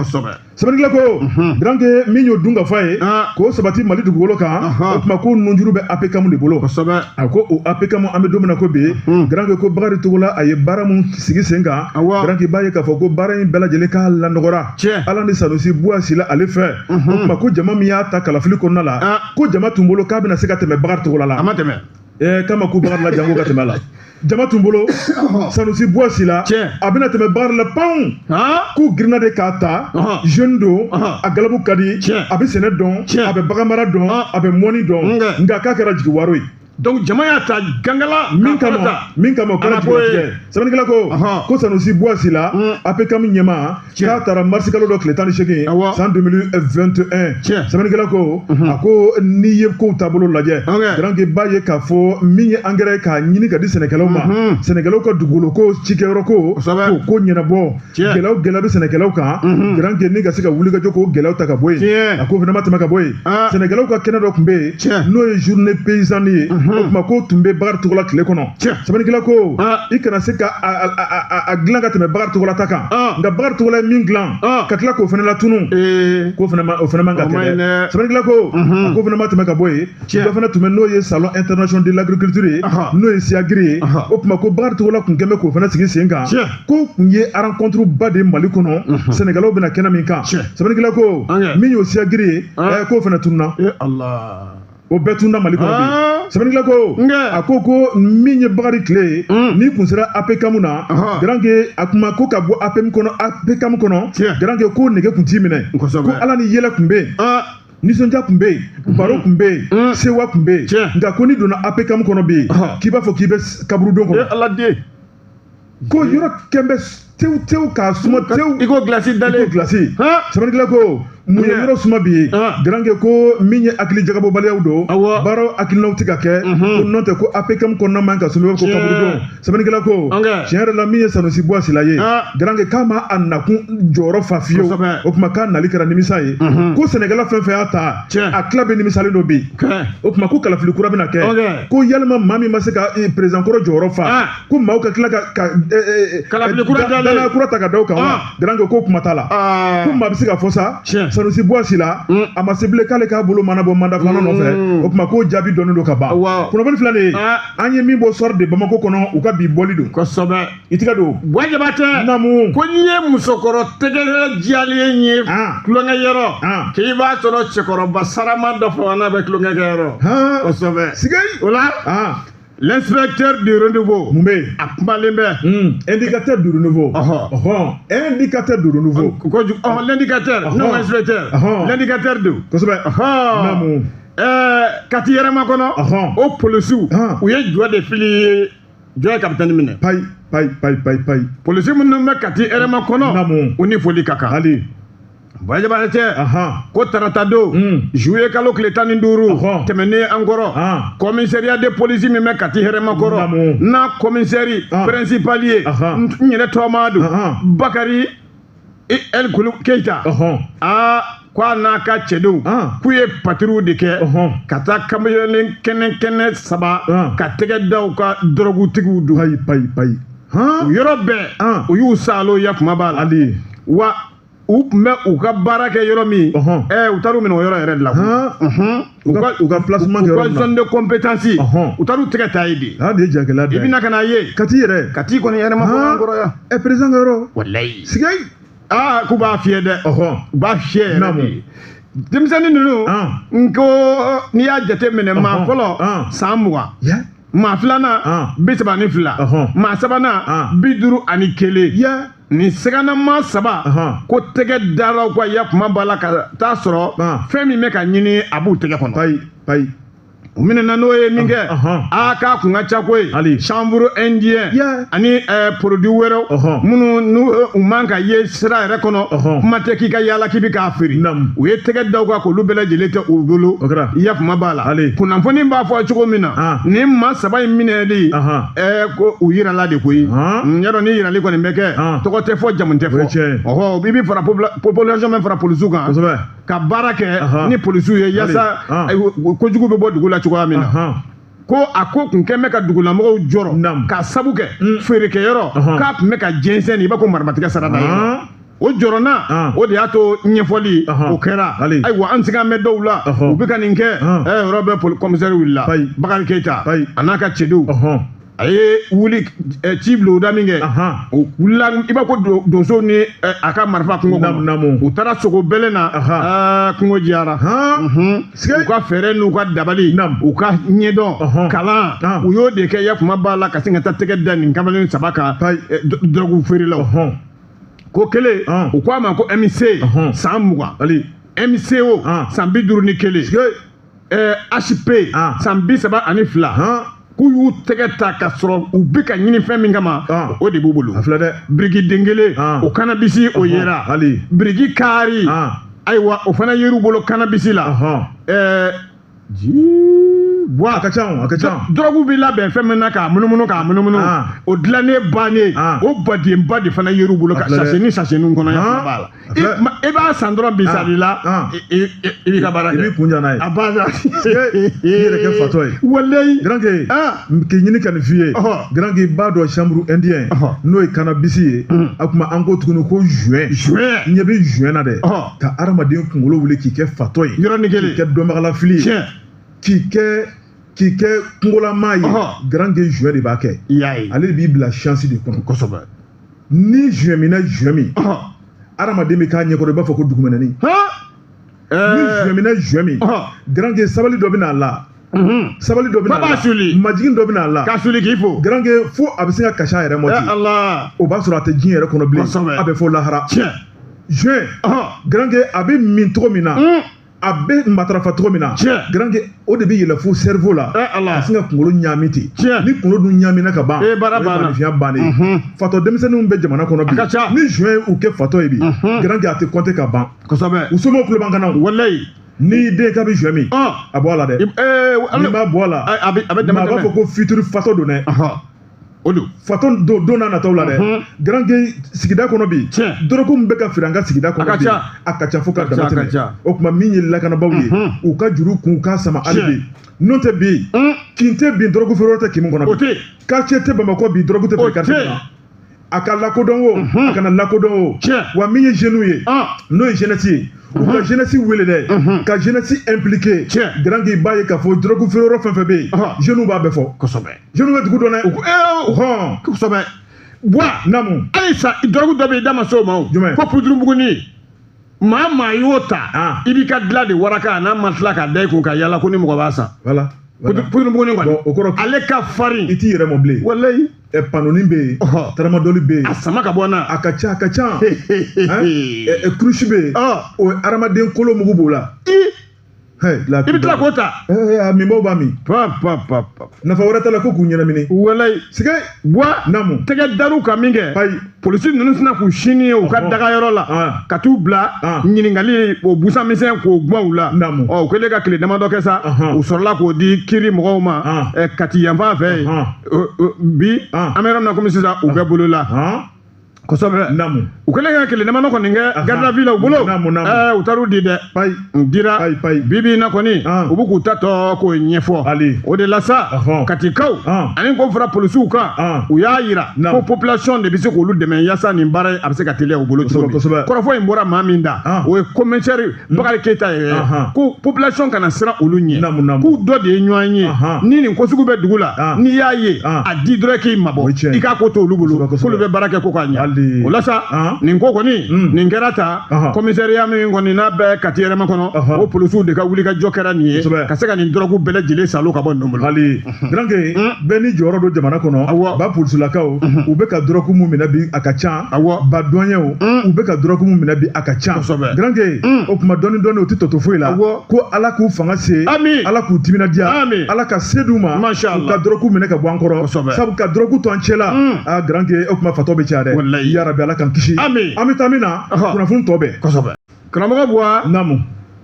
A: sɛbɛnnikɛla ko Grand que min y'o Dungafa ye k'o sabati Mali dugukolo kan o tuma ko nunjuru bɛ APCAM de bolo a ko o APCAM an bɛ don min na ko bi Grand que ko Bakari Togola a ye baara mun sigi sen kan Grand que i b'a ye k'a fɔ ko baara in bɛɛ lajɛlen k'a lanɔgɔra Ala ni Sanusi Buya Sila ale fɛ o tuma ko jama min y'a ta kalafili kɔnɔna la ko jama tun bolo k'a bɛna se ka tɛmɛ Bakari Togola la kama ko Bakari la jango ka tɛmɛ a la jama tun bolo Sanusi Buya Sila a bɛna tɛmɛ Bakari la panw k'u girinna de k'a ta jeune don a galabu ka di a bɛ sɛnɛ dɔn a bɛ baganmara dɔn a bɛ mɔni dɔn nka k'a kɛra jigiwaro ye donc jama y'a ta gangala min kama o kɛra jigilatigɛ sɛbɛnnikɛla ko Sanusi Buya Sila APCAM ɲɛma k'a taara marisi kalo dɔ tile 18 san 2021 sɛbɛnnikɛla ko a ko n'i ye kow taabolo lajɛ Grand que b'a ye k'a fɔ min ye engrais k'a ɲini ka di sɛnɛkɛlaw ma sɛnɛkɛlaw ka dugukolo ko cikɛyɔrɔ ko k'o ko ɲɛnabɔ gɛlɛya bɛ sɛnɛkɛlaw kan Grand que ni ka se ka wuli ka jɔ k'o gɛlɛyaw ta ka bɔ yen a ko fana ma tɛmɛ ka bɔ yen sɛnɛkɛlaw ka kɛnɛ dɔ tun bɛ yen n'o ye journée paysanne ye o kuma ko tun bɛ Bakari Togola tile kɔnɔ sɛbɛnnikɛla ko i kana se ka a dilan ka tɛmɛ Bakari Togola ta kan nka Bakari Togola ye min dilan ka tila k'o fana latunu o fana man ka kɛ dɛ sɛbɛnnikɛla ko a ko fana ma tɛmɛ ka bɔ yen dɔ fana tun bɛ n'o ye salon international de l'agriculture ye n'o ye Siagiri ye o kuma ko Bakari Togola kun kɛn bɛ k'o fana sigi sen kan ko kun ye rencontre ba de Mali kɔnɔ Sénégalais bɛna kɛnɛ min kan sɛbɛnnikɛla ko min y'o Siagiri ye k'o fana tununa o bɛɛ tunna Mali kɔnɔ bi sɛbɛnnikɛla ko a ko min ye Bakari tile ye ni kun sera APCAM na grand que a kuma ko ka bɔ APCAM kɔnɔ grand que ko nege kun t'i minɛ ko Ala ni yɛlɛ kun bɛ yen nisɔndiya kun bɛ yen baro kun bɛ yen sewa kun bɛ yen nka ko ni donna APCAM kɔnɔ bi k'i b'a fɔ k'i bɛ kaburudon kɔnɔ ko yɔrɔ kɛn bɛ tewu k'a suma tewu
B: i ko glasi dalen
A: i ko glasi sɛbɛnnikɛla ko mun ye yɔrɔ suma bi ye grand que ko min ye hakili jagabɔbaliyaw don baaraw hakilinaw tɛ ka kɛ ko n'o tɛ ko APCAM kɔnɔna man ka suma ko kaburudon sɛbɛnnikɛla ko tiɲɛ yɛrɛ la min ye Sanusi Bouassila la ye grand que k'a ma a nakun jɔyɔrɔ fa fiyewu o kuma k'a nali kɛra nimisa ye ko sɛnɛkɛla fɛn fɛn y'a ta a tila bɛ nimisalen dɔ bi o kuma ko kalafili kura bɛna kɛ ko yalima maa min ma se ka président kɔrɔ jɔyɔrɔ fa ko maaw ka tila ka danaya kura ta ka da o kan wa grand que ko kuma t'a la ko maa bɛ se ka fɔ sa Sanusi Bouassila a ma se bilen k'ale k'a bolo mana bɔ mandat filanan nɔfɛ o kuma ko jaabi dɔnnen don ka ban kunnafoni filɛ nin ye an ye min bɔ sɔrɔ de Bamako kɔnɔ u ka bi bɔli don kosɛbɛ i tigɛ don
B: Jabatɛ namu ko n'i ye musokɔrɔ tɛgɛ diyalen ye tulonkɛ yɔrɔ k'i b'a sɔrɔ cɛkɔrɔba sarama dɔ fɔ n'a bɛ tulonkɛ kɛ yɔrɔ kosɛbɛ
A: sigayi
B: o la l'inspecteur du renouveau
A: mun bɛ yen
B: a kumalen bɛ
A: indicateur du renouveau indicateur du renouveau
B: l'indicateur non inspecteur l'indicateur do
A: kosɛbɛ namu
B: Kati yɛrɛma kɔnɔ o polisiw u ye jɔ de fili jɔ ye kapitɛni minɛ
A: payi
B: polisi minnu bɛ Kati yɛrɛma kɔnɔ u ni foli ka kan hali Jabatɛ ko tarata don juillet kalo tile 15 tɛmɛnen an kɔrɔ commissariat de police min bɛ Kati hɛrɛma kɔrɔ n'a commissaire principal ye n yɛrɛ tɔgɔma don Bakari El Keita ko a n'a ka cɛdenw k'u ye patrouille de kɛ ka taa kamalen kɛnɛ 3 ka tɛgɛ da u ka dɔrɔgutigiw don
A: payi
B: u yɔrɔ bɛɛ u y'u salo ya kuma b'a la wa u tun bɛ u ka baara kɛ yɔrɔ min u taar'u minɛ o yɔrɔ yɛrɛ de la
A: u ka placement kɛ yɔrɔ min na
B: zone de compétence u taar'u tɛgɛ ta ye de
A: de ye jagɛlɛya
B: i bɛna ka n'a ye
A: Kati yɛrɛ
B: Kati kɔni yɛrɛma fɔ an kɔrɔ yan
A: président ka yɔrɔ
B: walayi
A: sigayi
B: k'u b'a fiyɛ dɛ u b'a fiyɛ yɛrɛ de denmisɛnnin ninnu n ko n'i y'a jate minɛ maa fɔlɔ san 20 maa filanan 32 maa sabanan 51 nin sɛgɛnnama 3 ko tɛgɛ dara ka ya kuma b'a la ka taa sɔrɔ fɛn min bɛ ka ɲini a b'u tɛgɛ kɔnɔ
A: payi
B: u minɛna n'o ye min kɛ k'a kun ka ca ko ye chanvre indien ani produit wɛrɛw minnu u man ka ye sira yɛrɛ kɔnɔ kuma tɛ k'i ka yaala k'i bɛ k'a feere u ye tɛgɛ da u kan k'olu bɛɛ lajɛlen tɛ u bolo i ya kuma b'a la kunnafoni b'a fɔ cogo min na nin maa 3 in minɛli ko u yirala de koyi n y'a dɔn ni yirali kɔni bɛ kɛ tɔgɔ tɛ fɔ jamu tɛ fɔ i bɛ fara population min fara polisiw kan ka baara kɛ ni polisiw ye yaasa kojugu bɛ bɔ dugu la cogoya min na ko a ko kun kɛn bɛ ka dugulamɔgɔw jɔrɔ ka sabu kɛ feerekɛyɔrɔ k'a tun bɛ ka jɛnsɛn i b'a ko marabatigɛ sarada ye o jɔrɔna o de y'a to ɲɛfɔli o kɛra ayiwa an sigi an bɛ dɔw la u bɛ ka nin kɛ yɔrɔ bɛ commissaire wulila Bakari Keita a n'a ka cɛdenw a ye wuli ci bila o da min kɛ o wulila i b'a ko donso ni a ka marifa kungo kɔnɔ u taara sogo bɛlɛ na kungo jiyara u ka fɛɛrɛ n'u ka dabali u ka ɲɛdɔn kalan u y'o de kɛ ya kuma b'a la ka sin ka taa tɛgɛ da nin kamalen 3 kan dɔrɔgu feerelaw ko kelen u ko a ma ko MC san 20 MCO san 51 HP san 32 k'u y'u tɛgɛ ta ka sɔrɔ u bɛ ka ɲini fɛn min kama o de b'u bolo biriki den kelen o kannabisi o yera biriki kaari ayiwa o fana yer'u bolo kannabisi la
A: a ka ca
B: drogue bi labɛn fɛn min na k'a munumunu o dilannen bannen o badenba de fana yer'u bolo ka sachet kɔnɔ ya b'a la i b'a san dɔrɔn bisali la i b'i ka baara kɛ
A: i b'i kun jan n'a ye
B: a b'a la
A: i yɛrɛ kɛ fatɔ ye
B: walayi
A: grand k'i ɲini ka nin f'i ye grand i b'a dɔn chambre indien n'o ye cannabis ye a kuma an ko tuguni ko juin ɲɛ bɛ juin na dɛ ka adamaden kunkolo wuli k'i kɛ fatɔ ye
B: yɔrɔnin kelen
A: k'i kɛ dɔnbagalafili ye k'i kɛ kungolama ye grand juin de b'a kɛ ale de b'i bila chance de kɔnɔ
B: kosɛbɛ
A: ni juin min na juin min adamaden bɛ k'a ɲɛkɔrɔ i b'a fɔ ko dugumɛnɛni ni juin min na juin min grand sabali dɔ bɛ n'a la sabali dɔ bɛ n'a la majigin dɔ bɛ n'a la
B: k'a suli k'i fo
A: grand fo a bɛ se ka kasi a yɛrɛ mɔ ten o b'a sɔrɔ a tɛ diɲɛ yɛrɛ kɔnɔ bilen a bɛ fɔ lahara juin grand a bɛ min cogo min na a bɛ matarafa cogo min na grand o de bɛ yɛlɛ fo cerveau la ka sin ka kunkolo ɲaami ten ni kunkolo dun ɲaamina ka ban o ye maanifinya bannen fatɔ denmisɛnninw bɛ jamana kɔnɔ bi ni juin y'u kɛ fatɔ ye bi grand a tɛ compter ka ban u somɔgɔw tulo b'an kan na
B: walayi
A: ni den ka bɛ juin min a bɔ a la dɛ ni m'a bɔ a la maa b'a fɔ ko futur fatɔ don dɛ fatɔ don n'a nataw la dɛ grand sigida kɔnɔ bi dɔrɔgu min bɛ ka feere an ka sigida kɔnɔ bi a ka ca fo ka dama tɛmɛ o tuma min ye lakanabaaw ye u ka juru kun k'a sama hali bi n'o tɛ bi kin tɛ bin dɔrɔgu feere tɛ kin kɔnɔ bi quartier tɛ bamakɔ bi dɔrɔgu tɛ feere quartier kɔnɔ a ka lakodɔn o a kana lakodɔn o wa min ye jeunes ye n'o ye jeunesse ye u ka jeunesse wele dɛ ka jeunesse impliqué grand k'i b'a ye k'a fɔ drogue feere yɔrɔ fɛn fɛn bɛ yen jeunes b'a bɛɛ fɔ jeunes bɛ dugu dɔn dɛ
B: kosɛbɛ buwa
A: namu
B: halisa drogue dɔ bɛ yen da ma se o ma o ko pudurumuguni maa y'o ta i b'i ka dilan de waraka n'a ma tila ka da i kun ka yala ko ni mɔgɔ b'a san pudurumuguni kɔni
A: o kɔrɔ
B: ale ka farin
A: i t'i yɛrɛ mɔ bilen
B: walayi
A: panonin bɛ yen taramadɔli bɛ yen
B: a sama ka bɔ n'a
A: a ka ca kurusi bɛ yen o ye adamaden kolo mugu b'o la
B: i bɛ tila k'o ta
A: minbaw b'a min nafa wɛrɛ t'a la ko k'u ɲɛnamini
B: walayi
A: sigɛ
B: buwa
A: namu
B: tɛgɛ dar'u kan min kɛ polisi ninnu sina k'u sini ye u ka dagayɔrɔ la ka t'u bila ɲininkali o busan misɛn k'o guwan u la u kɛlen ka tile damadɔ kɛ sa u sɔrɔla k'o di kiri mɔgɔw ma Kati yanfan fɛ bi an bɛ yɔrɔ min na komi sisan u bɛɛ bolo la kosɛbɛ u kɛlen ka tile damadɔ kɔni kɛ garde à vue la u bolo u taar'u di dɛ dira bibi na kɔni u bɛ k'u ta tɔ k'o ɲɛfɔ o de la sa Katikaw ani ko fara polisiw kan u y'a yira ko population de bɛ se k'olu dɛmɛ yaasa nin baara a bɛ se ka teliya u bolo cogo min kɔrɔfɔ in bɔra maa min da o ye commissaire Bakari Keyita yɛrɛ ko population kana siran olu ɲɛ k'u dɔ de ye ɲɔgɔn ye ni nin ko sugu bɛ dugu la n'i y'a ye a di dɔrɔn k'i mabɔ i k'a ko to olu bolo k'olu bɛ baara kɛ ko k'a ɲɛ o la sa nin ko kɔni nin kɛra ta commissariat min kɔni n'a bɛ Kati yɛrɛ makɔnɔ o polisiw de ka wuli ka jɔ kɛra nin ye ka se ka nin drogue bɛɛ lajɛlen salo ka bɔ ninnu bolo
A: grand bɛɛ ni jɔyɔrɔ don jamana kɔnɔ ba polisilakaw u bɛ ka drogue mun minɛ bi a ka ca ba douaniers u bɛ ka drogue mun minɛ bi a ka ca grand o kuma dɔɔni dɔɔni u tɛ tɔto foyi la ko Ala k'u fanga se Ala k'u timinadiya Ala ka se d'u ma u ka drogue minɛ ka bɔ an kɔrɔ sabu ka drogue to an cɛ la grand o kuma fatɔ bɛ caya dɛ yarabi Ala k'an kisi an bɛ taa min na kunnafoni tɔ bɛɛ
B: karamɔgɔ buwa namu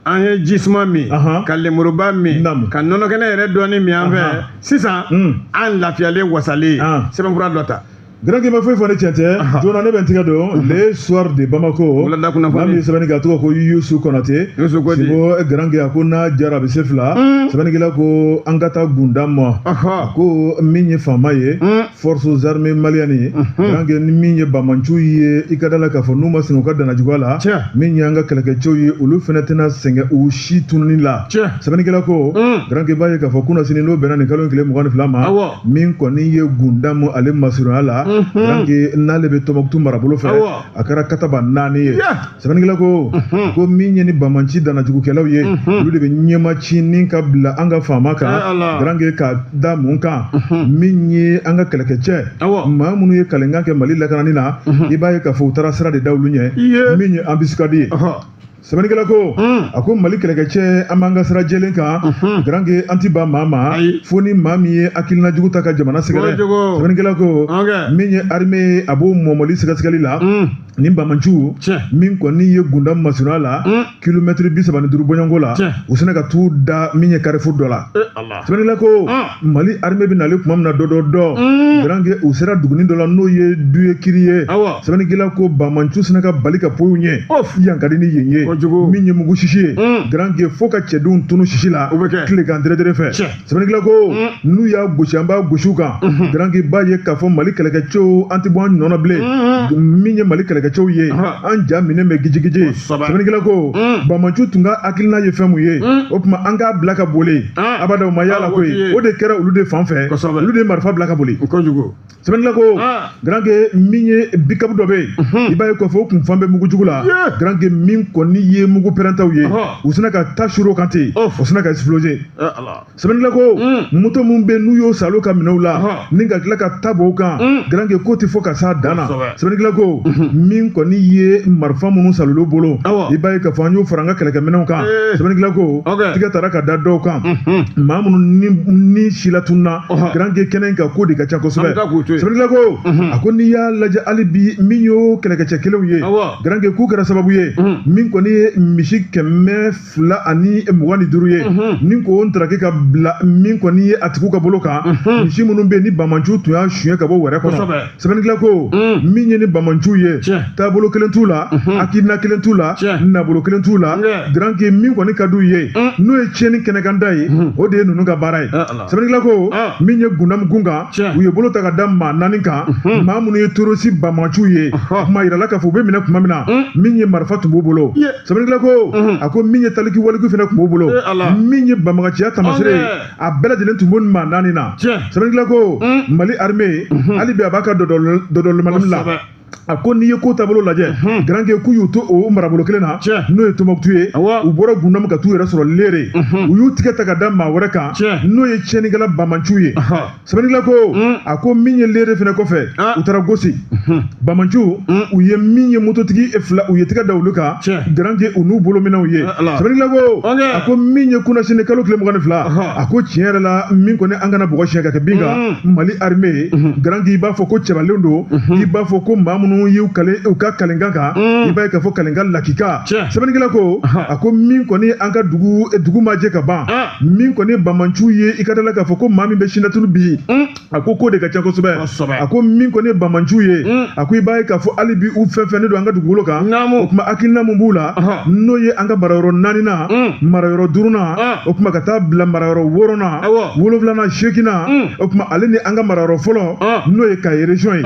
B: an ye jisuma min ka lemuruba min ka nɔnɔkɛnɛ yɛrɛ dɔɔni min an fɛ sisan an lafiyalen wasalen sɛbɛnfura dɔ ta
A: grand ma foyi fɔ ne tiɲɛ tɛ joona ne bɛ n tigɛ don le soir de Bamako maa min ye sɛbɛnni kɛ a tɔgɔ ko Yusu Konate sibo grand a ko n'a jara a bɛ se fila sɛbɛnnikɛla ko an ka taa Gunda ma ko min ye faama ye forces armées maliennes ye grand ni min ye Bamancu ye i ka da la k'a fɔ n'u ma sɛgɛn u ka danna juguya la min ye an ka kɛlɛkɛcɛw ye olu fana tɛna sɛgɛn u si tununi la sɛbɛnnikɛla ko grand b'a ye k'a fɔ kunna sini n'o bɛnna nin kalo tile 22 ma min kɔni ye Gunda mu ale masurunya la n'ale bɛ Tɔnbukutu marabolo fɛ a kɛra kataba 4 ye sɛbɛnnikɛla ko min ye ni Bamanci dannajugukɛlaw ye olu de bɛ ɲɛma ci ni ka bila an ka faama kan grand ka da mun kan min ye an ka kɛlɛkɛcɛ maa minnu ye kalenkan kɛ Mali lakanani na i b'a ye k'a fɔ u taara sira de da olu ɲɛ min ye ambuscade ye sɛbɛnnikɛla ko a ko Mali kɛlɛkɛcɛ an b'an ka sira jɛlen kan grand que an ti ban maa ma fo ni maa min ye hakilina jugu ta ka jamana sɛgɛrɛ sɛbɛnnikɛla ko min ye armée a b'o mɔmɔli sɛgɛsɛgɛli la ni Bamanchu min kɔni ye gunda masuna la kilomètre 35 bɔɲɔnko la u sena ka t'u da min ye carrefour dɔ la sɛbɛnnikɛla ko Mali armée bɛ nale tuma min na dɔ grand que u sera duguni dɔ la n'o ye du ye kiri ye sɛbɛnnikɛla ko Bamanchu sena ka bali ka poyiw ɲɛ yan ka di ni yen ye min ye mugu sisi ye grand que fo ka cɛdenw tunu sisi la tile kan dɛrɛdɛrɛ fɛ sɛbɛnnikɛla ko n'u y'a gosi an b'a gosi u kan grand que b'a ye k'a fɔ Mali kɛlɛkɛcɛw an ti bɔ an nɔ na bilen min ye Mali kɛlɛkɛcɛw ye an ja minɛ bɛ gijigiji sɛbɛnnikɛla ko Bamanchu tun ka hakilina ye fɛn mun ye o tuma an k'a bila ka boli abada o ma y'a la koyi o de kɛra olu de fan fɛ olu de marifa bila ka boli sɛbɛnnikɛla ko grand que min ye bikabu dɔ bɛ yen i b'a ye k'a fɔ o kun fan bɛ mugujugu la grand que min kɔni ye mugu pɛrɛntaw ye u sena ka taa suro kan ten o sena ka exploser sɛbɛnnikɛla ko moto min bɛ n'u y'o salo ka minɛw la ni ka tila ka taa bɔ o kan grand que ko tɛ fɔ ka s'a dan na sɛbɛnnikɛla ko min kɔni ye marifa minnu salolo bolo i b'a ye k'a fɔ an y'o fara an ka kɛlɛkɛminɛnw kan sɛbɛnnikɛla ko tigɛ taara ka da dɔw kan maa minnu ni si latunna grand que kɛnɛ in ka ko de ka ca kosɛbɛ sɛbɛnnikɛla ko a ko n'i y'a lajɛ hali bi min y'o kɛlɛkɛcɛ kelenw ye grand que k'u kɛra sababu ye min kɔni ye misi 225 ye ni ko ntaraki ka bila min kɔni ye a tigiw ka bolo kan misi minnu bɛ yen ni Bamanchu tun y'a suɲɛ ka bɔ wɛrɛ kɔnɔ sɛbɛnnikɛla ko min ye ni Bamanchu ye taabolo kelen t'u la hakilina kelen t'u la nabolo kelen t'u la grand que min kɔni ka d'u ye n'o ye tiɲɛni kɛnɛkanda ye o de ye ninnu ka baara ye sɛbɛnnikɛla ko min ye Gundam Gunga u ye bolo ta ka da maa 4 kan maa minnu ye torosi Bamanchu ye kuma yirala k'a fɔ u bɛ minɛ tuma min na min ye marifa tun b'u bolo sɛbɛnnikɛla ko a ko min ye taliki waliku fana tun b'u bolo min ye banbagaciya tamasire ye a bɛɛ lajɛlen tun b'o ni maa 4 na sɛbɛnnikɛla ko Mali armée hali bi a b'a ka dɔdɔlɔmani la a ko n'i ye ko taabolo lajɛ grand que k'u y'u to o marabolo kelen na n'o ye Tombouctou ye u bɔra Gundam ka t'u yɛrɛ sɔrɔ Lere u y'u tigɛ ta ka da maa wɛrɛ kan n'o ye tiɲɛnikɛla Bamanchu ye sɛbɛnnikɛla ko a ko min ye Lere fana kɔfɛ u taara gosi Bamanchu u ye min ye mototigi 2 u ye tigɛ da olu kan grand que u n'u bolominɛw ye sɛbɛnnikɛla ko a ko min ye kunasini kalo 22 a ko tiɲɛ yɛrɛ la min kɔni an kana bɔgɔ siɲɛ ka kɛ bin kan Mali armée grand que i b'a fɔ ko cɛbalenw don i b'a fɔ ko maa minnu y'u ka kalenkan kan i b'a ye k'a fɔ kalenkan lakika sɛbɛnnikɛla ko a ko min kɔni an ka dugu ma jɛ ka ban min kɔni Bamanchu ye i ka da la k'a fɔ ko maa min bɛ sinatunu bi a ko de ka ca kosɛbɛ a ko min kɔni Bamanchu ye a ko i b'a ye k'a fɔ hali bi u fɛn ne don an ka dugukolo kan o tuma hakilina mun b'u la n'o ye an ka marayɔrɔ 4nan marayɔrɔ 5nan o tuma ka taa bila marayɔrɔ 6nan 7nan 8nan o tuma ale ni an ka marayɔrɔ fɔlɔ n'o ye Kayi région ye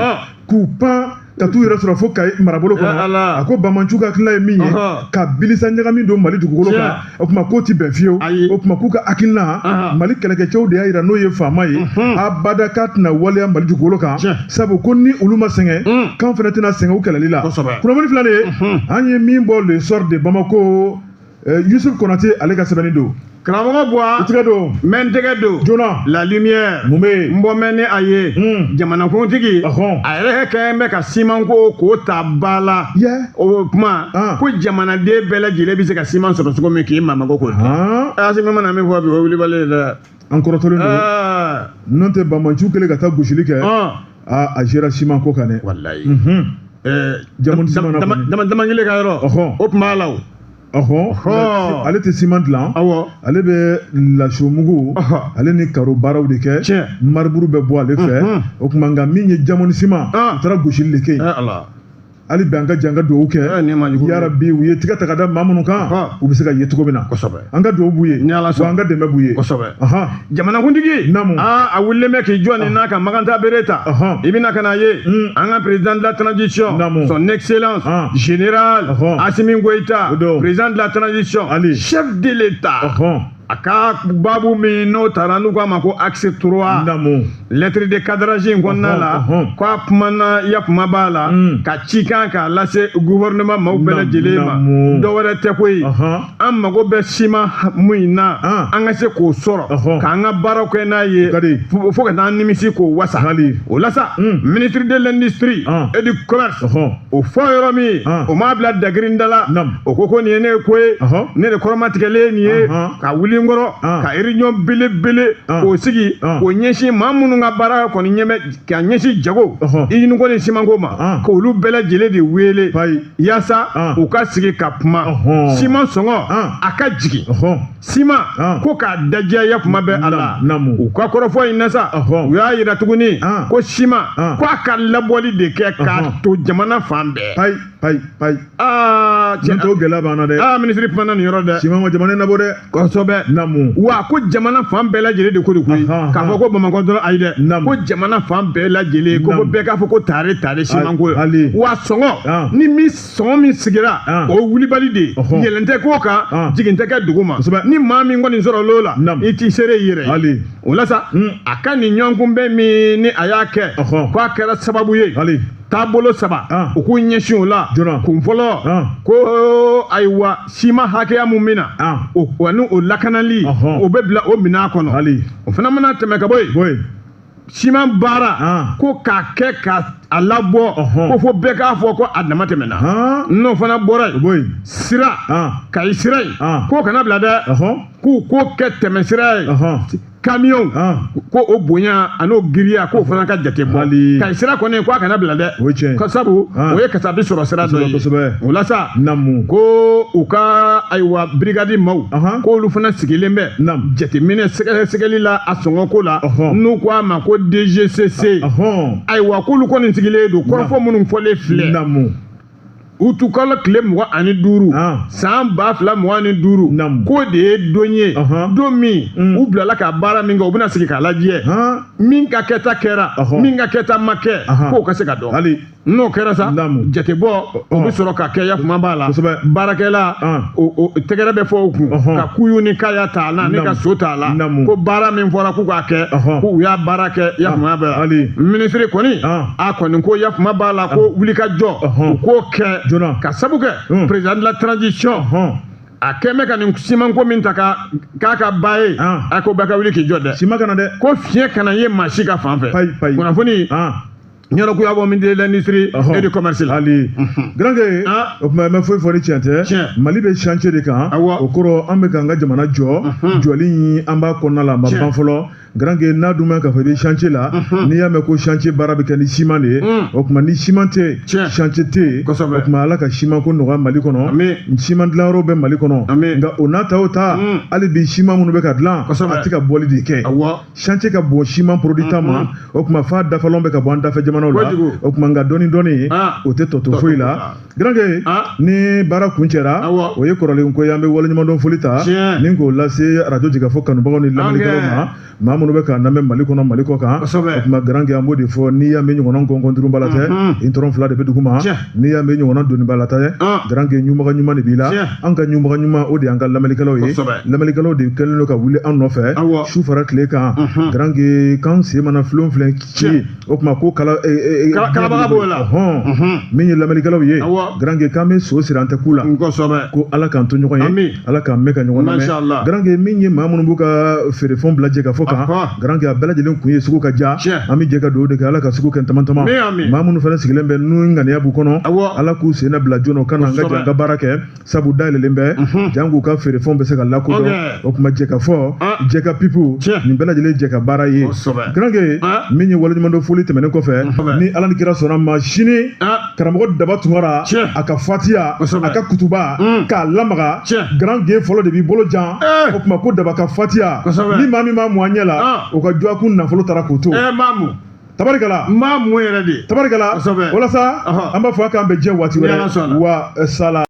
A: k'u pan ka t'u yɛrɛ sɔrɔ fo Kayi marabolo kɔnɔ a ko Bamanchu ka hakilina ye min ye ka bilisa ɲagami don Mali dugukolo kan o tuma k'o ti bɛn fiyewu o tuma k'u ka hakilina Mali kɛlɛkɛcɛw de y'a jira n'o ye faama ye abada k'a tɛna waleya Mali dugukolo kan sabu ko ni olu ma sɛgɛn k'an fana tɛna sɛgɛn u kɛlɛli la kunnafoni filɛ nin ye an ye min bɔ le sort de Bamako Youssouf Konate ale ka sɛbɛnni don karamɔgɔ Buwa tigɛ don mɛ n tɛgɛ don joona la lumière mun bɛ yen n bɔ mɛn ni a ye jamanakuntigi a yɛrɛ kɛlen bɛ ka siman ko k'o ta ba la o kuma ko jamanaden bɛɛ lajɛlen bɛ se ka siman sɔrɔ cogo min k'i maamago k'o dɔn Asimi mana min fɔ bi o wulibali ye dɛ an kɔrɔtɔlen don n'o tɛ Bamanchu kɛlen ka taa gosili kɛ a zera siman ko kan dɛ walayi jamu siman na kɔni dama kelen ka yɔrɔ o tun b'a la o ale tɛ siman dilan ale bɛ lasomugu ale ni karo baaraw de kɛ mariburu bɛ bɔ ale fɛ o tuma nka min ye jamoni siman u taara gosili de kɛ yen hali bi an ka jɛ an ka duwawu kɛ yarabi u ye tigɛ ta ka da maa minnu kan u bɛ se ka ye cogo min na an ka duwawu b'u ye wa an ka dɛmɛ b'u ye jamanakuntigi a wulilen bɛ k'i jɔ nin n'a ka Maganta bere ta i bɛna ka na ye an ka président de la transition son excellence général Assimi Goïta président de la transition chef de l'État a ka babu min n'o taara n'u k'a ma ko axe 3
B: lettre de cadrage in kɔnɔna la ko a kumana yakuma b'a la ka cikan k'a lase gouvernement maaw bɛɛ lajɛlen ma dɔwɛrɛ tɛ koyi an mago bɛ siman mun na an ka se k'o sɔrɔ k'an ka baaraw kɛ n'a ye fo ka taa nimisi k'o wasa o la sa ministre de l'industrie et du commerce o fɔ yɔrɔ min o m'a bila dagirinda la o ko nin ye ne ko ye ne de kɔrɔmatigɛlen nin ye ka wuli n kɔrɔ ka réunion belebele k'o sigi k'o ɲɛsin maa minnu ka baara kɔni ɲɛmɛ ka ɲɛsin jago usine ko ni simanko ma k'olu bɛɛ lajɛlen de wele yaasa u ka sigi ka kuma siman sɔngɔ a ka jigin siman ko k'a dajɛ yakuma bɛ a la u ka kɔrɔfɔ in na sa u y'a yira tuguni ko siman ko a ka labɔli de kɛ k'a to jamana fan bɛɛ
A: cɛn to gɛlɛya b'an na dɛ
B: ministre kumana nin yɔrɔ dɛ
A: siman ma jamana in labɔ dɛ
B: kosɛbɛ wa ko jamana fan bɛɛ lajɛlen de ko de koyi k'a fɔ ko bamakɔ dɔrɔn ayi dɛ ko jamana fan bɛɛ lajɛlen ko bɛɛ k'a fɔ ko tare simanko ye wa sɔngɔ ni min sɔngɔ min sigira o wulibali de yɛlɛn tɛ k'o kan jigin tɛ kɛ dugu ma ni maa min kɔni sɔrɔ l'o la i t'i seere i yɛrɛ ye o la sa a ka nin ɲɔgɔnkunbɛn min ni a y'a kɛ k'a kɛra sababu ye taabolo 3 u k'u ɲɛsin o la kun fɔlɔ ko ayiwa siman hakɛya mun min na o ni o lakanali o bɛ bila o minɛn kɔnɔ o fana mana tɛmɛ ka bɔ yen siman baara ko k'a kɛ ka a labɔ ko fo bɛɛ k'a fɔ ko a dama tɛmɛna n'o fana bɔra yen sira kayi sira in k'o kana bila dɛ k'u k'o kɛ tɛmɛ sira ye camion ko o bonya an'o giriya k'o fana ka jate bɔ kayi sira kɔni ko a kana bila dɛ ka sabu o ye kasabi sɔrɔ sira dɔ ye o la sa ko u ka ayiwa brigade maaw k'olu fana sigilen bɛ jateminɛ sɛgɛsɛgɛli la a sɔngɔko la n'u ko a ma ko DGCC ayiwa k'olu kɔni sigilen don kɔrɔfɔ minnu fɔlen filɛ utukalo tile 25 san 2025 ko de ye don ye don min u bilala ka baara min kɛ u bɛna sigi k'a lajɛ min ka kɛta kɛra min ka kɛta ma kɛ k'o ka se ka dɔn n'o kɛra sa jatebɔ o bɛ sɔrɔ ka kɛ yakuma b'a la baarakɛla o tɛgɛrɛ bɛ fɔ o kun ka kuyu ni kaya t'a la ni ka so t'a la ko baara min fɔra k'u k'a kɛ k'u y'a baara kɛ yakuma b'a la minisiri kɔni a kɔni ko yakuma b'a la ko wulikajɔ u k'o kɛ ka sabu kɛ président de la transition a kɛmɛ ka nin simanko min ta k'a ka ba ye a ko bɛɛ ka wuli k'i jɔ dɛ siman kana dɛ ko fiɲɛ kana ye maa si ka fan fɛ kunnafoni ɲɔrɔ ko y'a bɔ ministre de l'industrie et du commerce la
A: Grange o kuma mɛ foyi fɔ ni tiɲɛ tɛ Mali bɛ chantier de kan o kɔrɔ an bɛ k'an ka jamana jɔ jɔli an b'a kɔnɔna la a ma ban fɔlɔ Grange n'a dun ma k'a fɔ i bɛ chantier la n'i y'a mɛn ko chantier baara bɛ kɛ ni siman de ye o kuma ni siman tɛ chantier tɛ yen o kuma Ala ka siman ko nɔgɔya Mali kɔnɔ siman dilanyɔrɔ bɛ Mali kɔnɔ nka o n'a ta o ta hali bi siman minnu bɛ ka dilan a tɛ ka bɔli de kɛ chantier ka bon siman produit ta ma o kuma f'a dafalon bɛ ka bɔ an dafɛ jamanaw la o kuma nka dɔɔni o tɛ tɔtɔ foyi la Grange ni baara kun cɛra o ye kɔrɔlen ko ye an bɛ waleɲumandɔn foli ta ni k'o lase radio Jigafo kanubagaw ni lamɛnnikɛlaw ma maa minnu bɛ k'a lamɛn Mali kɔnɔ Mali kɔ kan o kuma Grange an b'o de fɔ n'i y'a mɛn ɲɔgɔnna kɔnkɔnturu b'a la tɛ i tɔrɔn 2 de bɛ dugu ma n'i y'a mɛn ɲɔgɔnna doni b'a la tɛ Grange ɲumaga ɲuman de b'i la an ka ɲumaga ɲuman o de y'an ka lamɛnnikɛlaw ye lamɛnnikɛlaw de kɛlen don ka wuli an nɔfɛ su fara tile kan Grange kan sen mana filon filɛ ci o kuma ko kalabaga b'o la min ye lamɛnnikɛlaw ye Grange k'an bɛ so siri an tɛ ku la ko Ala k'an to ɲɔgɔn ye Ala k'an mɛn ka ɲɔgɔn lamɛn Grange min ye maa minnu b'u ka feerefɛnw bila Jigafo kan Grange a bɛɛ lajɛlen kun ye sugu ka diya an bɛ jɛ ka dugawu de kɛ Ala ka sugu kɛ tama-tama maa minnu fana sigilen bɛ n'u ŋaniya b'u kɔnɔ Ala k'u sen bila joona u ka na an ka jɛ an ka baara kɛ sabu dayɛlɛlen bɛ jan k'u ka feerefɛnw bɛ se ka lakodɔn o kuma Jigafo Jɛka pipu nin bɛɛ lajɛlen jɛ ka baara ye Grange min ye waleɲumandɔn foli tɛmɛnen kɔfɛ ni Ala ni kira sɔnna ma sini karamɔgɔ Daba Tunkara a ka fatiya a ka kutuba k'a lamaga Grange fɔlɔ de b'i bolo jan o kuma ko Daba ka fatiya ni maa min m'a mun an ɲɛ la o ka jɔkun nafolo taara k'o to tabarikala
B: maa mun yɛrɛ de
A: tabarikala walasa an b'a fɔ a k'an bɛ diɲɛ waati wɛrɛ wa sala